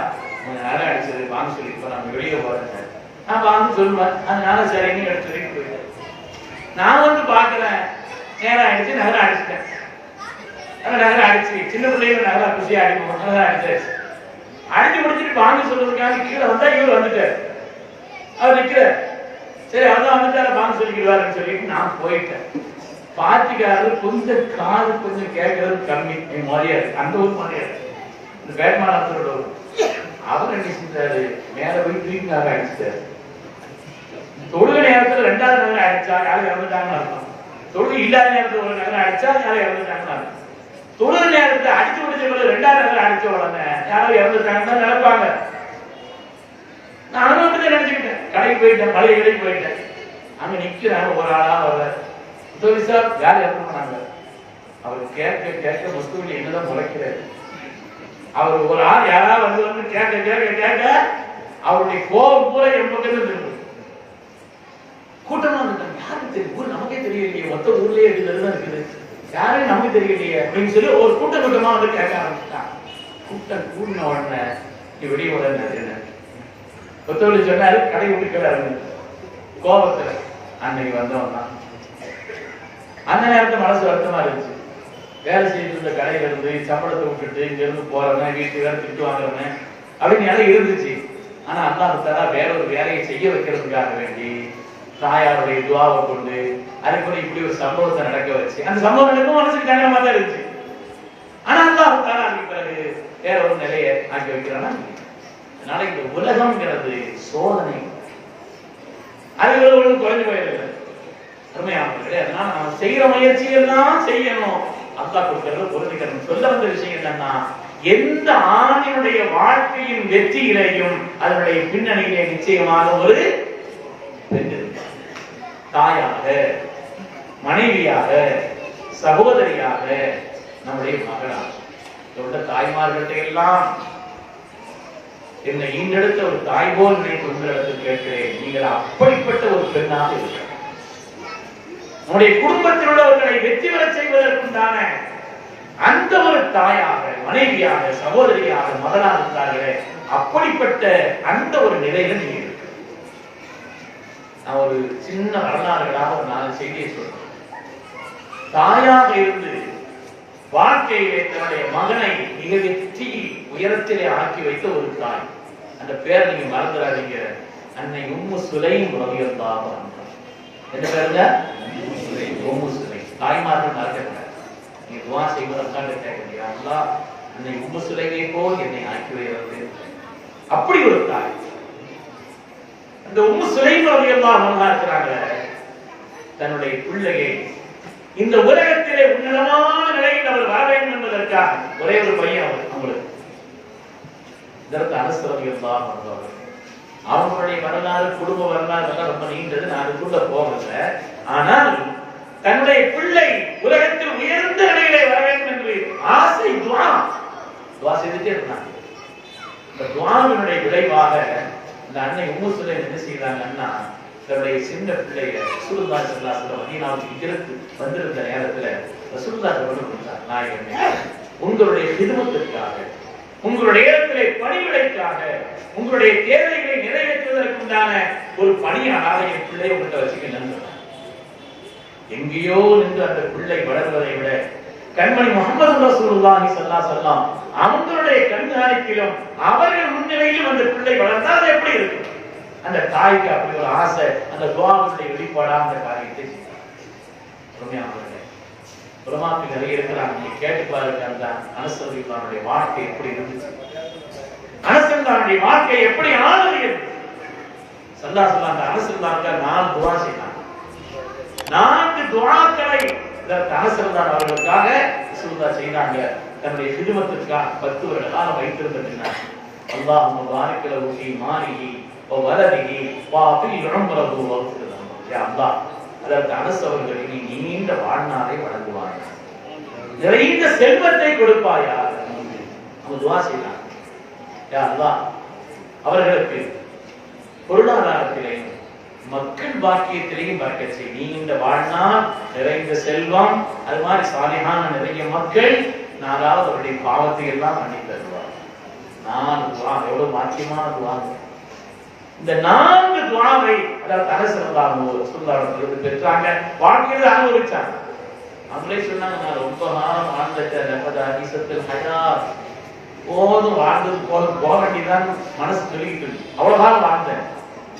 கொஞ்சம் நேரம் அடிச்சது வாங்க சொல்லி இப்போ நம்ம வெளியே போறேன். நான் வாங்க சொல்லுவேன். அதனால சரின்னு எடுத்து சொல்லிட்டு போயிட்டேன். நான் வந்து பாக்குறேன், நேரம் ஆயிடுச்சு, நகரம் அடிச்சுட்டேன். நகரம் அடிச்சு சின்ன பிள்ளைங்க நகரம் குசியா அடிப்போம். நகரம் அடிச்சாச்சு. அடிச்சு முடிச்சுட்டு வாங்க சொல்றதுக்காக கீழே வந்தா இவர் வந்துட்டார். அவர் நிக்கிற சரி அதான் வந்துட்டார வாங்க சொல்லிக்கிறாருன்னு சொல்லிட்டு நான் போயிட்டேன். பாத்திக்காரரு கொஞ்சம் காது கொஞ்சம் கேட்கறது கம்மி. மாதிரியாரு அந்த ஊர் மாதிரியாரு இந்த பேட்மானத்தோட அவர் என்ன செஞ்சாரு, மேல போய் திருப்பி நகரம் அடிச்சுட்டாரு. தொழுகை நேரத்துல 2வது நகரம் அடிச்சா யாரும் இறந்துட்டாங்கன்னு அர்த்தம். தொழுகை இல்லாத நேரத்துல ஒரு நகரம் அடிச்சா யாரும் இறந்துட்டாங்கன்னு அர்த்தம். தொழுகை நேரத்துல அடிச்சு முடிச்ச 2வது நகரம் அடிச்ச உடனே யாரும் இறந்துட்டாங்கன்னு நினைப்பாங்க. நான் அனுபவத்தை நினைச்சுக்கிட்டேன். கடைக்கு போயிட்டேன், மளிகை கடைக்கு போயிட்டேன். அங்க நிக்கிறாங்க, ஒரு ஆளா வர சொல்லி சார் யார் இறந்து போனாங்க. அவர் கேட்க கேட்க முஸ்தூலி என்னதான் முளைக்கிறாரு. அவர் ஒரு ஆள் யாராவது வந்து கேட்க கேட்க கேட்க அவருடைய கோபம் பூரா என் பக்கத்துல இருக்கு. கூட்டமா வந்துட்டாங்க. யாருக்கு தெரியும், ஊர் நமக்கே தெரியலையே, மொத்த ஊர்லயே இருக்குதுதான் இருக்குது, யாரையும் நமக்கு தெரியலையே அப்படின்னு சொல்லி ஒரு கூட்டமா வந்து கேட்க ஆரம்பிச்சுட்டான். கூட்டம் கூடின உடனே நீ வெளியே உடனே ஒத்தவழி சொன்னாரு, கடை விட்டுக்கிறாரு கோபத்துல. அன்னைக்கு வந்தவன் தான். அந்த நேரத்துல மனசு வருத்தமா இருந்துச்சு. வேலை செய்து இருந்த கடையில இருந்து சம்பளத்தை விட்டுட்டு இங்க இருந்து போறவன், வீட்டுக்கு வேற திட்டு வாங்குறவன் அப்படின்னு எல்லாம் இருந்துச்சு. ஆனா அல்லாஹ் தஆலா வேற ஒரு வேலையை செய்ய வைக்கிறதுக்காக வேண்டி தாயாருடைய துஆவை கொண்டு அதுக்குள்ள இப்படி ஒரு சம்பவத்தை நடக்க வச்சு, அந்த சம்பவம் நடக்கும் மனசுக்கு கஷ்டமா தான் இருந்துச்சு. ஆனா அல்லாஹ் தஆலா அதுக்கு பிறகு வேற ஒரு நிலையை ஆக்கி வைக்கிறானா. அதனால இந்த உலகம்ங்கிறது சோதனை, அது ஒன்றும் குறைஞ்சு போயிடல. அருமையானவர்களே, அதனால நம்ம செய்யற முயற்சிகள் தான் செய்யணும். அல்லாஹ் கொடுக்கிறது பொருந்திக்கணும். சொல்ல வந்த விஷயம் என்னன்னா, எந்த ஆணினுடைய வாழ்க்கையின் வெற்றியிலையும் அதனுடைய பின்னணியிலே நிச்சயமாக ஒரு பெண் தாயாக, மனைவியாக, சகோதரியாக, நம்முடைய மகளாக. இதோட தாய்மார்கள்ட்ட எல்லாம் என்னை ஈண்டெடுத்த ஒரு தாய் போல் நினைத்து உங்களிடத்தில் கேட்கிறேன், நீங்கள் அப்படிப்பட்ட ஒரு பெண்ணாக இருக்கிறார். நம்முடைய குடும்பத்தில் உள்ளவர்களை வெற்றி பெற செய்வதற்குண்டான அந்த ஒரு தாயாக, மனைவியாக, சகோதரியாக, மகனாக இருந்தார்களே, அப்படிப்பட்ட அந்த ஒரு நிலையில நீங்க இருக்கு. நான் ஒரு சின்ன வரலாறுகளாக ஒரு 4 செய்தியை சொல்றேன். தாயாக இருந்து வாழ்க்கையிலே தன்னுடைய மகனை மிக வெற்றி உயரத்திலே ஆக்கி வைத்த ஒரு தாய். அந்த பேரை நீங்க மறந்துடாதீங்க. அன்னை உம்மு சுலைம் ரலியல்லாஹு அன்ஹா. என்ன பேருங்க? உம்மு சுலைம். தாய்மார்கள் மறக்கக்கூடாது. நீங்க துஆ செய்வதற்காக கேட்க, அல்லாஹ் அன்னை உம்மு சுலைமை போல் என்னை ஆக்கி வைக்கிறது. அப்படி ஒரு தாய். அந்த உம்மு சுலைம் ரலியல்லாஹு அன்ஹா இருக்கிறாங்க. தன்னுடைய பிள்ளையை இந்த உலகத்திலே உன்னதமான நிலையில் அவர் வர வேண்டும் என்பதற்காக ஒரே ஒரு பையன் அவங்களுக்கு இதற்கு அரசரவியெல்லாம் பண்ணுவாங்க. அவங்களுடைய வரலாறு, குடும்ப வரலாறு எல்லாம் ரொம்ப நீண்டது, நான் அதுக்குள்ள போகல. ஆனால் தன்னுடைய பிள்ளை உலகத்தில் உயர்ந்த நிலையிலே வர வேண்டும் என்று ஆசை துஆ செய்துட்டே இருந்தாங்க. இந்த துஆவினுடைய விளைவாக இந்த அன்னை உம்மு சுலைம் என்ன செய்யறாங்கன்னா, தன்னுடைய சின்ன பிள்ளைய ரசூலுல்லாஹி ஸல்லல்லாஹு அலைஹி வஸல்லம் மதீனாவுக்கு ஹிஜ்ரத் வந்திருந்த நேரத்துல ரசூலுல்லாஹி சொல்றாங்க, நாயகமே, உங்களுடைய ஹிதமத்திற்காக, உங்களுடைய இடத்திலே பணிவிடைக்காக, உங்களுடைய தேவைகளை நிறைவேற்றுவதற்குண்டான ஒரு பணியாக என் பிள்ளை உங்கள்கிட்ட வச்சுக்கணும்னு சொன்னாங்க. எங்கேயோ நின்று அந்த பிள்ளை வளர்வதை விட கண்மணி முஹம்மது ரசூலுல்லாஹி ஸல்லல்லாஹு அலைஹி வஸல்லம் அவங்களுடைய கண்காணிப்பிலும் அவர்கள் முன்னிலையிலும் அந்த பிள்ளை வளர்ந்தால் அது எப்படி இருக்கும்? அந்த தாய்க்கு அப்படி ஒரு ஆசை, அந்த துஆவுடைய வெளிப்பாடாக அந்த காரியத்தை உலமாக்கள் நிறைய இருக்கிறாங்க, நீங்க கேட்டு பாருங்க. அந்த அனஸ் ரலியல்லாஹு வாழ்க்கை எப்படி இருந்துச்சு, அனஸ் ரலியல்லாஹு வாழ்க்கை எப்படி ஆனது. ஸல்லல்லாஹு அலைஹி வஸல்லம் அனஸ் ரலியல்லாஹு 4 துஆ செய்தாங்க. 4 துஆக்களை அனஸ் ரலியல்லாஹு அவர்களுக்காக ரசூலுல்லாஹ் செய்தாங்க. தன்னுடைய ஹிதுமத்துக்காக 10 வருட காலம் வைத்திருந்தாங்க. அல்லாஹும்ம பாரிக் லஹு ஃபீ மாலிஹி வ வலதிஹி வ அஃபில் உம்ரஹு வ அஃபில் அம்ரஹு. யா அல்லாஹ், அதற்கு அனஸ் அவர்களுக்கு நீ நீண்ட வாழ்நாளை வழங்குவாய், நிறைந்த செல்வத்தை கொடுப்பாயா. அவங்க துஆ செய்தாங்க. யா அல்லாஹ், அவர்களுக்கு பொருளாதாரத்திலேயும் மக்கள் பாக்கியத்திலேயும் பறக்கச் செய். நீண்ட வாழ்நாள், நிறைந்த செல்வம், அது மாதிரி சாலிஹான நிறைய மக்கள், நாலாவது அவருடைய பாவத்தை எல்லாம் மன்னித்து தருவார். 4 துஆ, எவ்வளவு மாற்றியமான துஆ. இந்த 4 துஆவை அதாவது அனஸ் ரலியல்லாஹு பெற்றாங்க, வாழ்க்கையில அனுபவிச்சாங்க. அவங்களே சொன்னாங்க, நான் ரொம்ப காலம் வாழ்ந்துட்டேன், போதும் வாழ்ந்தது போதும் போக வேண்டியதான் மனசு சொல்லிக்கிட்டு இருக்கு. அவ்வளவு காலம் வாழ்ந்தேன்.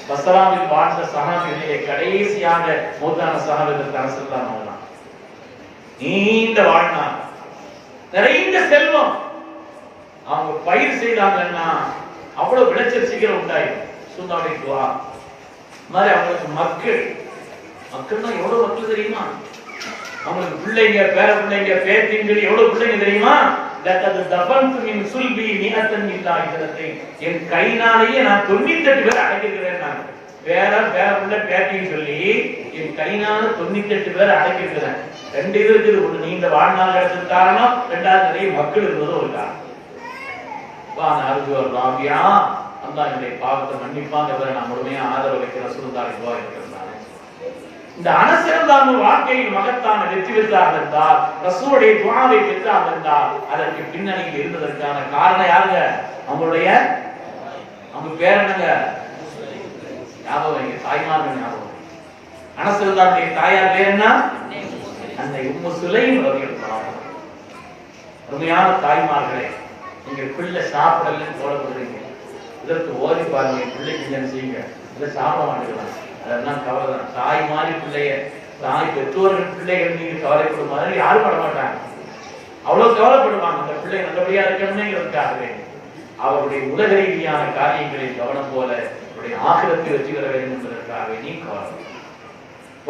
பஸ்ராவில் வாழ்ந்த சஹாபிகளிலே கடைசியாக மூத்தான சஹாபி அனஸ் ரலியல்லாஹு அன்ஹு. நீண்ட வாழ்நாள், நிறைந்த செல்வம். அவங்க பயிர் செய்தாங்கன்னா அவ்வளவு விளைச்சல் சீக்கிரம் உண்டாயிடும். சுன்னாவுடைய துஆ மாதிரி அவங்களுக்கு மக்கள்னா எவ்வளவு மக்கள் தெரியுமா? அவங்களுக்கு பிள்ளைங்க, பேர பிள்ளைங்க, பேத்தின்கள் எவ்வளவு பிள்ளைங்க தெரியுமா? என் கையினாலேயே நான் 98 பேர் அடக்கிருக்கிறேன். நான் பேர பிள்ளை பேத்தின்னு சொல்லி என் கையினால 98 பேர் அடக்கிருக்கிறேன். 2 இது இருக்குது. ஒண்ணு நீண்ட வாழ்நாள் எடுத்தது காரணம், 2வது நிறைய மக்கள் இருந்தது ஒரு காரணம். அல்லாஹ் என்னுடைய பாவத்தை மன்னிப்பாங்க, நான் முழுமையா ஆதரவு வைக்கிற ரசூலுல்லாஹி துஆ இருக்கிறார். இந்த அனஸ் ரலியல்லாஹு வாழ்க்கையில் மகத்தான வெற்றி பெற்றார் என்றால், ரசூலுடைய துஆவை பெற்றார் என்றால், அதற்கு பின்னணியில் இருந்ததற்கான காரணம் யாருங்க? அவங்க பேர் என்னங்க? ஞாபகம், தாய்மார்கள் ஞாபகம். அனஸ் ரலியல்லாஹு தாயார் பேர் என்ன? அன்னை உம்மு சுலைம் ரலியல்லாஹு அன்ஹா. அருமையான தாய்மார்களே, நீங்க பிள்ளை சாப்பிடலன்னு போடப்படுறீங்க, இதற்கு ஓதி பாருங்க, பிள்ளைக்கு என்ன செய்யுங்க, இதை சாப்பிட மாட்டேங்கிறாங்க, அதெல்லாம் கவலை தான். தாய் மாதிரி பிள்ளைய, தாய் பெற்றோர்கள் பிள்ளைகள் நீங்க கவலைப்படும் மாதிரி யாரும் பட மாட்டாங்க, அவ்வளவு கவலைப்படுவாங்க. அந்த பிள்ளை நல்லபடியா இருக்கணும்னுங்கிறதுக்காகவே அவருடைய உலக ரீதியான காரியங்களில் கவனம் போல அவருடைய ஆகிரத்தை வெற்றி பெற வேண்டும் என்பதற்காகவே நீ கவலை.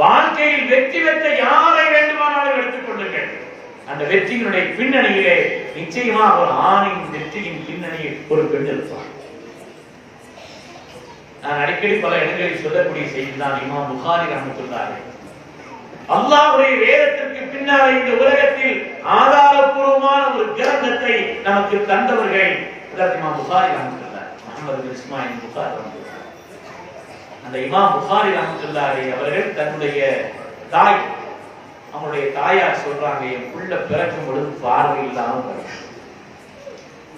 வாழ்க்கையில் வெற்றி பெற்ற யாரை வேண்டுமானாலும் எடுத்துக் கொள்ளுங்கள், அந்த வெற்றியினுடைய பின்னணியிலே நிச்சயமா ஒரு ஆணின் வெற்றியின் பின்னணியில் ஒரு பெண் இருப்பார். நான் அடிக்கடி பல இடங்களில் சொல்லக்கூடிய செய்தி தான் இமாம் புகாரி ரஹ்மத்துல்லாஹி அலைஹி. அல்லாஹ்வுடைய வேதத்திற்கு பின்னால் இந்த உலகத்தில் ஆதாரபூர்வமான ஒரு கிரந்தத்தை நமக்கு தந்தவர்கள் இமாம் புகாரி ரஹ்மத்துல்லாஹி, முஹம்மது பின் இஸ்மாயில் புகாரி ரஹ்மத்துல்லாஹி. அந்த இமாம் புகாரி ரஹ்மத்துல்லாஹி அவர்கள் தன்னுடைய தாய், அவங்களுடைய தாயார் சொல்றாங்க, என் பிள்ளை பிறக்கும் பொழுது பார்வை இல்லாம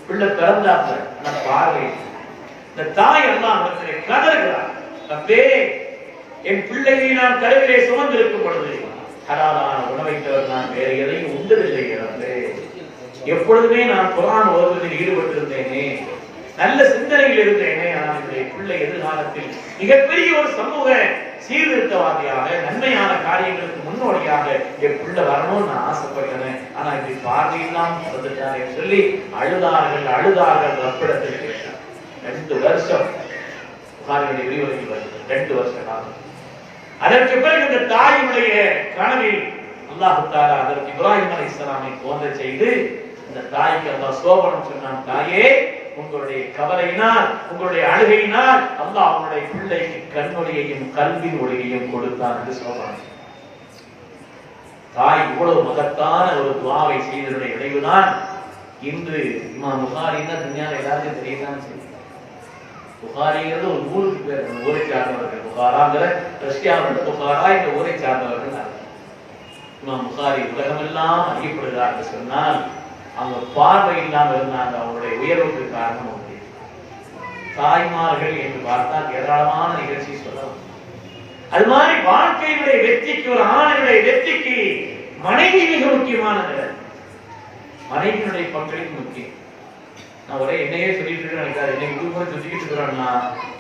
பிள்ளை பிறந்தாங்க, ஆனா பார்வை. இந்த தாய் எல்லாம் கதறுகிறார், அப்பே என் பிள்ளையை நான் கருவிலே சுமந்திருக்கும் பொழுது ஹலாலான உணவை தவிர நான் வேற எதையும் உண்டதில்லை. எப்பொழுதுமே நான் குர்ஆன் ஓதுவதில் ஈடுபட்டிருந்தேனே, நல்ல சிந்தனையில் இருந்தேனே. ஆனால் என்னுடைய பிள்ளை எதிர்காலத்தில் மிகப்பெரிய ஒரு சமூக சீர்திருத்தவாதியாக, நன்மையான காரியங்களுக்கு முன்னோடியாக என் பிள்ளை வரணும்னு நான் ஆசைப்பட்டேன். ஆனா இப்படி பார்வையெல்லாம் வந்துட்டாரு சொல்லி அழுதார்கள். ரப்பிடத்தில் கேட்டார். 2 வருஷம் புகாரியுடைய விரிவுரைக்கு வருது, 2 வருஷ காலம். அதற்கு பிறகு இந்த தாயினுடைய கனவில் அல்லாஹ் தஆலா அதற்கு இப்ராஹிம் அலைஹிஸ்ஸலாமை தோன்ற செய்து இந்த தாய்க்கு அல்லாஹ் சோபனம் சொன்னான், தாயே உங்களுடைய கவலையினால், உங்களுடைய அழுகையினால் அல்லாஹ் அவனுடைய பிள்ளைக்கு கண்ணொளியையும் கல்வின் ஒளியையும் கொடுத்தான் என்று சோபனம். தாய் இவ்வளவு மகத்தான ஒரு துஆவை செய்ததனுடைய விளைவுதான் இன்று இமாம் புகாரின்னா துன்யால எல்லாருக்கும் தெரியதான் செய்யும். புகாரிங்கிறது ஒரு ஊருக்கு பேர், ஊரை சார்ந்தவர்கள். புகாராங்கிற ரஷ்யாவோட புகாரா இந்த ஊரை சார்ந்தவர்கள். இமாம் புகாரி உலகமெல்லாம் அறியப்படுகிறார் என்று சொன்னால் அவங்க பார்வை இல்லாமல் இருந்தாங்க. அவங்களுடைய உயர்வுக்கு காரணம் உண்டு. தாய்மார்கள் என்று பார்த்தால் ஏராளமான நிகழ்ச்சி சொல்லலாம். அது மாதிரி வாழ்க்கையினுடைய வெற்றிக்கு, ஒரு ஆணுடைய வெற்றிக்கு மனைவி மிக முக்கியமானது. மனைவியினுடைய பங்களிப்பு முக்கியம். நான் ஒரே என்னையே சொல்லிட்டு இருக்கேன் நினைக்காது. இன்னைக்கு கூட சுத்திக்கிட்டு இருக்கிறோம்னா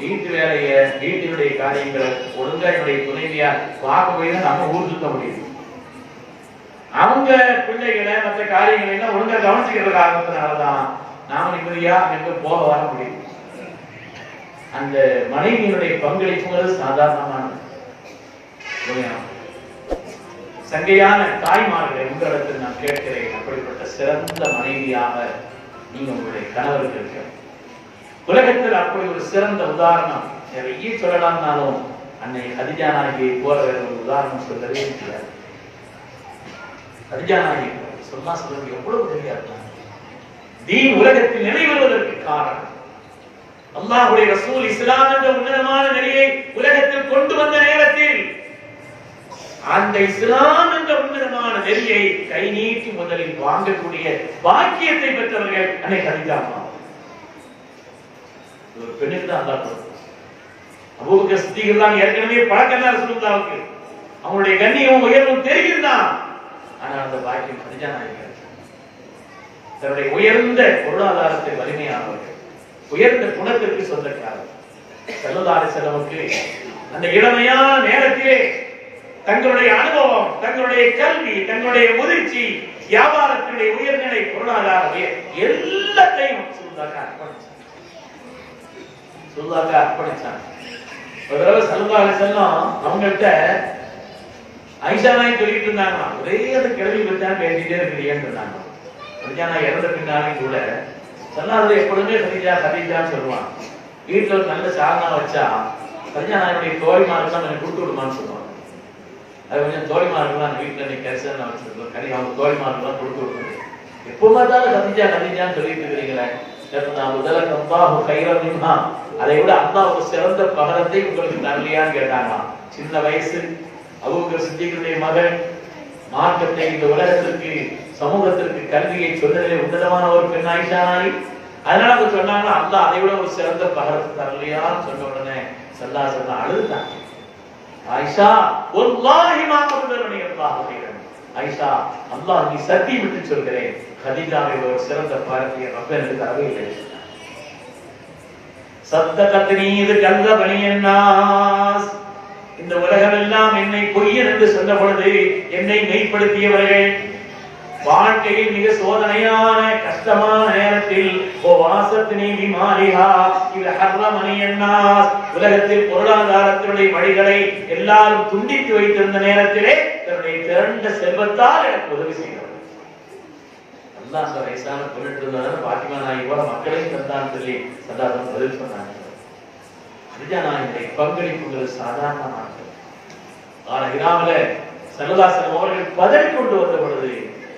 வீட்டு வேலைய, வீட்டினுடைய காரியங்களை ஒழுங்கா என்னுடைய துணைவியா பார்க்க போய் தான் நம்ம ஊர் சுத்த முடியும். அவங்க பிள்ளைகளை மற்ற காரியங்களை எல்லாம் ஒழுங்கா கவனிச்சுக்கிற காரணத்தினாலதான் நாம நிம்மதியா எங்க போக வர முடியும். அந்த மனைவியினுடைய பங்களிப்புங்கிறது சாதாரணமானது. சங்கையான தாய்மார்களை உங்களிடத்தில் நான் கேட்கிறேன், அப்படிப்பட்ட சிறந்த மனைவியாக நீங்க உங்களுடைய கணவருக்கு இருக்க. உலகத்தில் அப்படி ஒரு சிறந்த உதாரணம் நிறைய சொல்லலாம்னாலும் அன்னை கதிஜா நாயகியை போல வேற ஒரு உதாரணம் சொல்லவே முடியாது. கதிஜா நாயகி சொன்னா சொல்றது எவ்வளவு தெரியாது. தீன் உலகத்தில் நிலைவருவதற்கு காரணம் அல்லாஹ்வுடைய ரசூல் இஸ்லாம் என்ற உன்னதமான நெறியை உலகத்தில் கொண்டு வந்த நேரத்தில் அந்த இஸ்லாம் என்ற உன்னதமான நெறியை கை நீட்டி முதலில் வாங்கக்கூடிய பாக்கியத்தை பெற்றவர்கள் அன்னை கதிஜா அம்மா. ஒரு பெண்ணுக்கு தான் அல்லாஹ் கொடுத்தார். அபூபக்கர் சித்திக் தான் ஏற்கனவே பழக்கம் தான் ரசூலுல்லாஹ்வுக்கு. அவங்களுடைய கண்ணியம் உயர்வும் தெரியும்தான். ஆனால் அந்த பாக்கியம் கதிஜா நாயகி தன்னுடைய உயர்ந்த பொருளாதாரத்தை வலிமையானவர்கள், உயர்ந்த குணத்திற்கு சொந்தக்காரர். ஸல்லல்லாஹு அலைஹி வஸல்லமுக்கு அந்த இளமையான நேரத்திலே தங்களுடைய அனுபவம், தங்களுடைய கல்வி, தங்களுடைய முதிர்ச்சி, வியாபாரத்தினுடைய உயர்நிலை, பொருளாதார எல்லாத்தையும் ஸல்லல்லாஹு அர்ப்பணிச்சாங்க. ஒரு தடவை ஸல்லல்லாஹு அலைஹி வஸல்லம் அவங்கள்ட்ட ஆயிஷா நாயகி சொல்லிட்டு இருந்தாங்க, ஒரே அந்த கேள்வி பற்றி பேசிட்டே இருக்கிறீங்கன்னு சொன்னாங்க. நான் இறந்த பின்னாலும் கூட சொல்லாத எப்பொழுதுமே கதிஜா கதிஜான்னு சொல்லுவான். வீட்டுல ஒரு நல்ல சாதனா வச்சா கதிஜா நாயனுடைய தோழிமாருக்குலாம் கொஞ்சம் கொடுத்து விடுமான்னு சொல்லுவாங்க. அது கொஞ்சம் தோழிமாருக்குலாம் வீட்டுல நீ கரிசனா வச்சிருக்கோம், கறி அவங்க தோழிமாருக்குலாம் கொடுத்து விடுறது. எப்போ பார்த்தாலும் கதிஜா கதிஜான்னு சொல்லிட்டு இருக்கிறீங்களே, அதை விட அல்லாஹ் ஒரு சிறந்த பகரத்தை உங்களுக்கு தரலையான்னு கேட்டாங்களாம். சின்ன வயசு அபூபக்கர் சித்திக்குடைய மகன், மார்க்கத்தை இந்த உலகத்திற்கு சமூகத்திற்கு கல்வியை சொன்னதிலே உன்னதமான ஒரு பெண் ஆயிஷா நாயகி. அதனால அவங்க சொன்னாங்க, அல்லாஹ் அதை விட ஒரு சிறந்த பகரத்தை தரலையான்னு சொன்ன உடனே ஸல்லல்லாஹு அலைஹி வஸல்லம் அழுதாங்க. ஆயிஷா வல்லாஹி மா கபரனி அல்லாஹ் கைரன். ஆயிஷா அல்லாஹ் நீ சத்தியம் விட்டு சொல்கிறேன், கதீஜாவை ஒரு சிறந்த பகரத்தை ரப்ப எனக்கு தரவே இல்லை. சத்தகத்னி இது கல்லபனி அன்னாஸ். இந்த உலகம் எல்லாம் என்னை பொய்யன் என்று சொன்ன பொழுது என்னை மெய்ப்படுத்தியவர்கள் வாழ்க்கையில் மிக சோதனையான கஷ்டமான நேரத்தில் உலகத்தில் பொருளாதாரத்தினுடைய வழிகளை எல்லாரும் துண்டித்து வைத்திருந்த நேரத்திலே தன்னுடைய திரண்ட செல்வத்தால் எனக்கு உதவி செய்தவர். அல்லாஹ் அந்த வயசான பொருட்டு இருந்தாலும் பாத்திமா நாயகி போல மக்களையும் தந்தான் சொல்லி சதாசம் பதில் சொன்னாங்க. கதிஜா நாயகியுடைய பங்களிப்புகள் சாதாரணமானது. இராமல ஸல்லல்லாஹு அலைஹி வஸல்லம் அவர்கள் பதவி கொண்டு வந்த பொழுது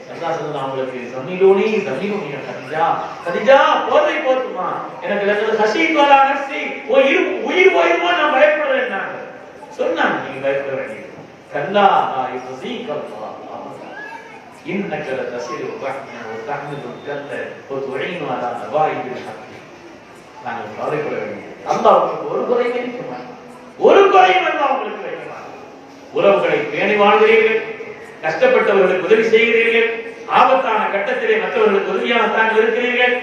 ஸல்லல்லாஹு அவங்களுக்கு ஜமீலூனி ஜமீலூனி கதிஜா கதிஜா போதை போத்துமா, எனக்கு லக்கது ஹஷீத் வலா நஃப்ஸி, உயிர் போயிருமா நான் பயப்படுறேன் நாங்க சொன்னாங்க. நீங்க பயப்பட வேண்டியது கல்லா யுஸீக அல்லாஹ் இன்னக லதஸிலு ரஹ்மன வ தஹ்மிது கல்ல வ துஈனு அலா நவாயிபில் ஹக். நாங்கள் கவலைப்பட வேண்டியது அல்லாஹ் உங்களுக்கு ஒரு குறையும் வைக்க மாட்டான், ஒரு குறையும் அல்லாஹ் உங்களுக்கு வைக்க மாட்டான். உறவுகளை பேணி வாழ்கிறீர்கள், கஷ்டப்பட்டவர்களுக்கு உதவி செய்கிறீர்கள், ஆபத்தான கட்டத்திலே மற்றவர்களுக்கு உதவியாக தாங்கள் இருக்கிறீர்கள்,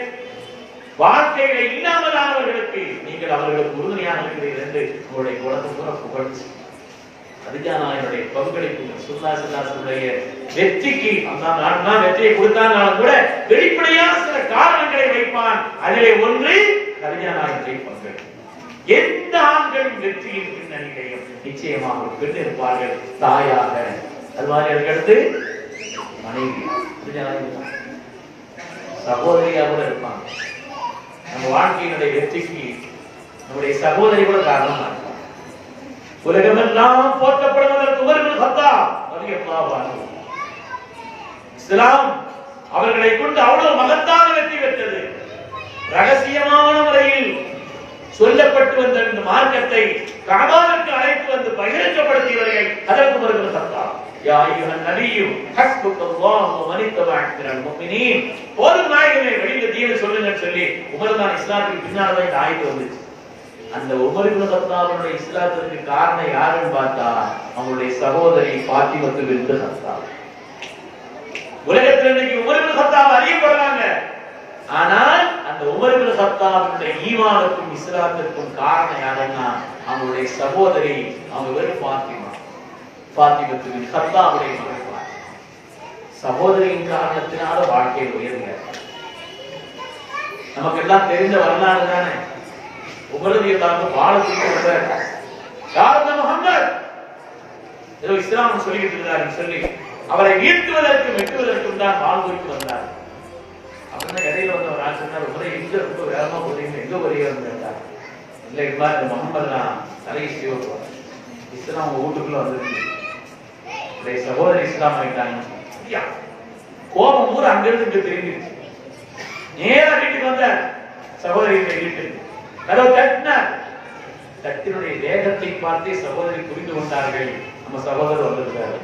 வாழ்க்கையில இல்லாமலானவர்களுக்கு நீங்கள் அவர்களுக்கு உறுதுணையாக இருக்கிறீர்கள் என்று உங்களுடைய குணத்தை கூட புகழ்ச்சி. கதிஜா நாயனுடைய பங்களிப்பு ஸல்லல்லாஹு வெற்றிக்கு அந்த வெற்றியை கொடுத்தாலும் கூட வெளிப்படையான சில காரணங்களை வைப்பான். அதிலே ஒன்று கதிஜா நாயனுடைய பங்களிப்பு. எந்த ஆண்களின் வெற்றியின் பின்னணியிலையும் நிச்சயமாக ஒரு பெண் இருப்பார்கள், தாயாக. அது மாதிரி அதுக்கடுத்து மனைவி, சகோதரியா கூட இருப்பாங்க. நம்ம வாழ்க்கையினுடைய வெற்றிக்கு நம்முடைய சகோதரி கூட காரணமா இருப்பாங்க. உலகமெல்லாம் போற்றப்படுவதற்கு உமர் இப்னு கத்தாப் ரலியல்லாஹு அன்ஹு இஸ்லாம் அவர்களை கொண்டு அவ்வளவு மகத்தான வெற்றி பெற்றது. ரகசியமான முறையில் சொல்லப்பட்டு வந்த இந்த மார்க்கத்தை கஅபாவுக்கு அழைத்து வந்து பகிரங்கப்படுத்தியவர்கள் ஹஜ்ரத் உமர் இப்னு கத்தாப். யா அய்யுஹன் நபியு ஹஸ்புக்கல்லாஹு வ மன் இத்தபஅக மினல் முஃமினீன். போதும் நாயகமே, வெளியில தீன சொல்லுங்க சொல்லி உமர் தான் இஸ்லாத்துக்கு பின்னால தான் இந்த ஆயத்து வந்துச்சு. அந்த உமர் இப்னு கத்தாபுடைய இஸ்லாத்துக்கு காரணம் யாருன்னு பார்த்தா அவங்களுடைய சகோதரி ஃபாத்திமத்து பின்த் கத்தாப். உலகத்தில் இன்னைக்கு உமர் இப்னு கத்தாப் அறியப்படுறாங்க. ஆனால் அந்த உமர் இப்னு கத்தாபுடைய ஈமானுக்கும் இஸ்லாத்திற்கும் காரணம் யாருன்னா அவங்களுடைய சகோதரி, அவங்க பேரு ஃபாத்திமா, ஃபாத்திமத்து பின்த் கத்தாபுடைய மகள். சகோதரியின் காரணத்தினால வாழ்க்கையில் உயர்ந்த நமக்கெல்லாம் தெரிந்த வரலாறு தானே. உமரது எல்லாரும் வாழக்கூடிய முகமது ஏதோ இஸ்லாம் சொல்லிட்டு இருக்கிறார் சொல்லி அவரை வீழ்த்துவதற்கும் வெட்டுவதற்கும் தான் வாழ்வுக்கு வந்தார். அப்படின்னா இடையில வந்து ஒரு ஆள் சொன்னார், உமரை எங்க ரொம்ப வேகமா போறீங்க, எங்க வருகிறோம் கேட்டார். இல்லை இப்பா இந்த முகமது நான் தலையை சிவப்பார், இஸ்லாம் உங்க வீட்டுக்குள்ள வந்துருக்கு, சகோதரி இஸ்லாம் ஆயிட்டாங்க. கோபம் ஊர் அங்கிருந்து இங்க தெரிஞ்சிருச்சு. நேரா வீட்டுக்கு வந்தார், சகோதரியுடைய வீட்டுக்கு கதவு தட்டினார். தட்டினுடைய வேகத்தை பார்த்தே சகோதரி புரிந்து கொண்டார்கள், நம்ம சகோதரர் வந்திருக்காரு.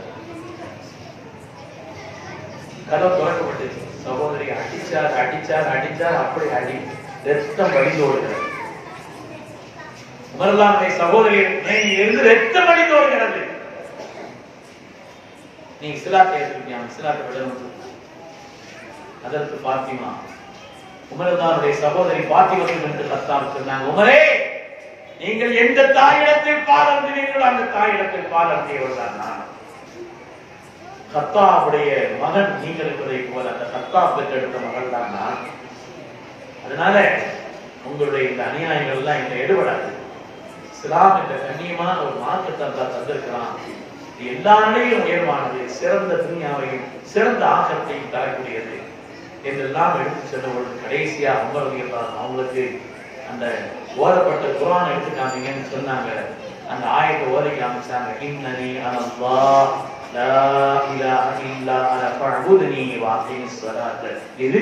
கதவு திறக்கப்பட்டுச்சு. சகோதரி அடிச்சார் அடிச்சார் அடிச்சார், அப்படி அடி ரத்தம் வடிந்து ஓடுகிறது. உமர்லாமுடைய சகோதரி இருந்து ரத்தம் வடிந்து ஓடுகிறது. நீ இஸ்லாத்தை ஏற்றுக்கியா, இஸ்லாத்தை விடணும். அதற்கு பாத்திமா உமர்லாமுடைய சகோதரி பாத்திமத்தில் என்று கத்தாம் சொன்னாங்க, உமரே நீங்கள் எந்த தாயிடத்தில் பால் அருந்தினீர்களோ அந்த தாயிடத்தில் பால் அருந்தியவர் தான் நான். கத்தாவுடைய மகன் நீங்கள் என்பதை போல அந்த கத்தா பெற்றெடுத்த மகள் தான் நான். அதனால உங்களுடைய இந்த அநியாயங்கள் எல்லாம் இங்க எடுபடாது. இஸ்லாம் என்ற கண்ணியமான ஒரு மார்க்கத்தை தான் தந்திருக்கிறான். எல்லா நிலையிலும் உயர்வானது, சிறந்த துன்யாவையும் சிறந்த ஆகத்தையும் தரக்கூடியது என்றெல்லாம் எடுத்து சென்ற பொழுது கடைசியா அவங்களுக்கு அந்த ஓதப்பட்ட குர்ஆன் எடுத்து காமிங்கன்னு சொன்னாங்க. அந்த ஆயத்தை ஓதி காமிச்சாங்க. இன்னனி அனல்லாஹ் லா இலாஹ இல்லா அன ஃபஅபுதுனி வஅகிமிஸ் ஸலாத்த. இது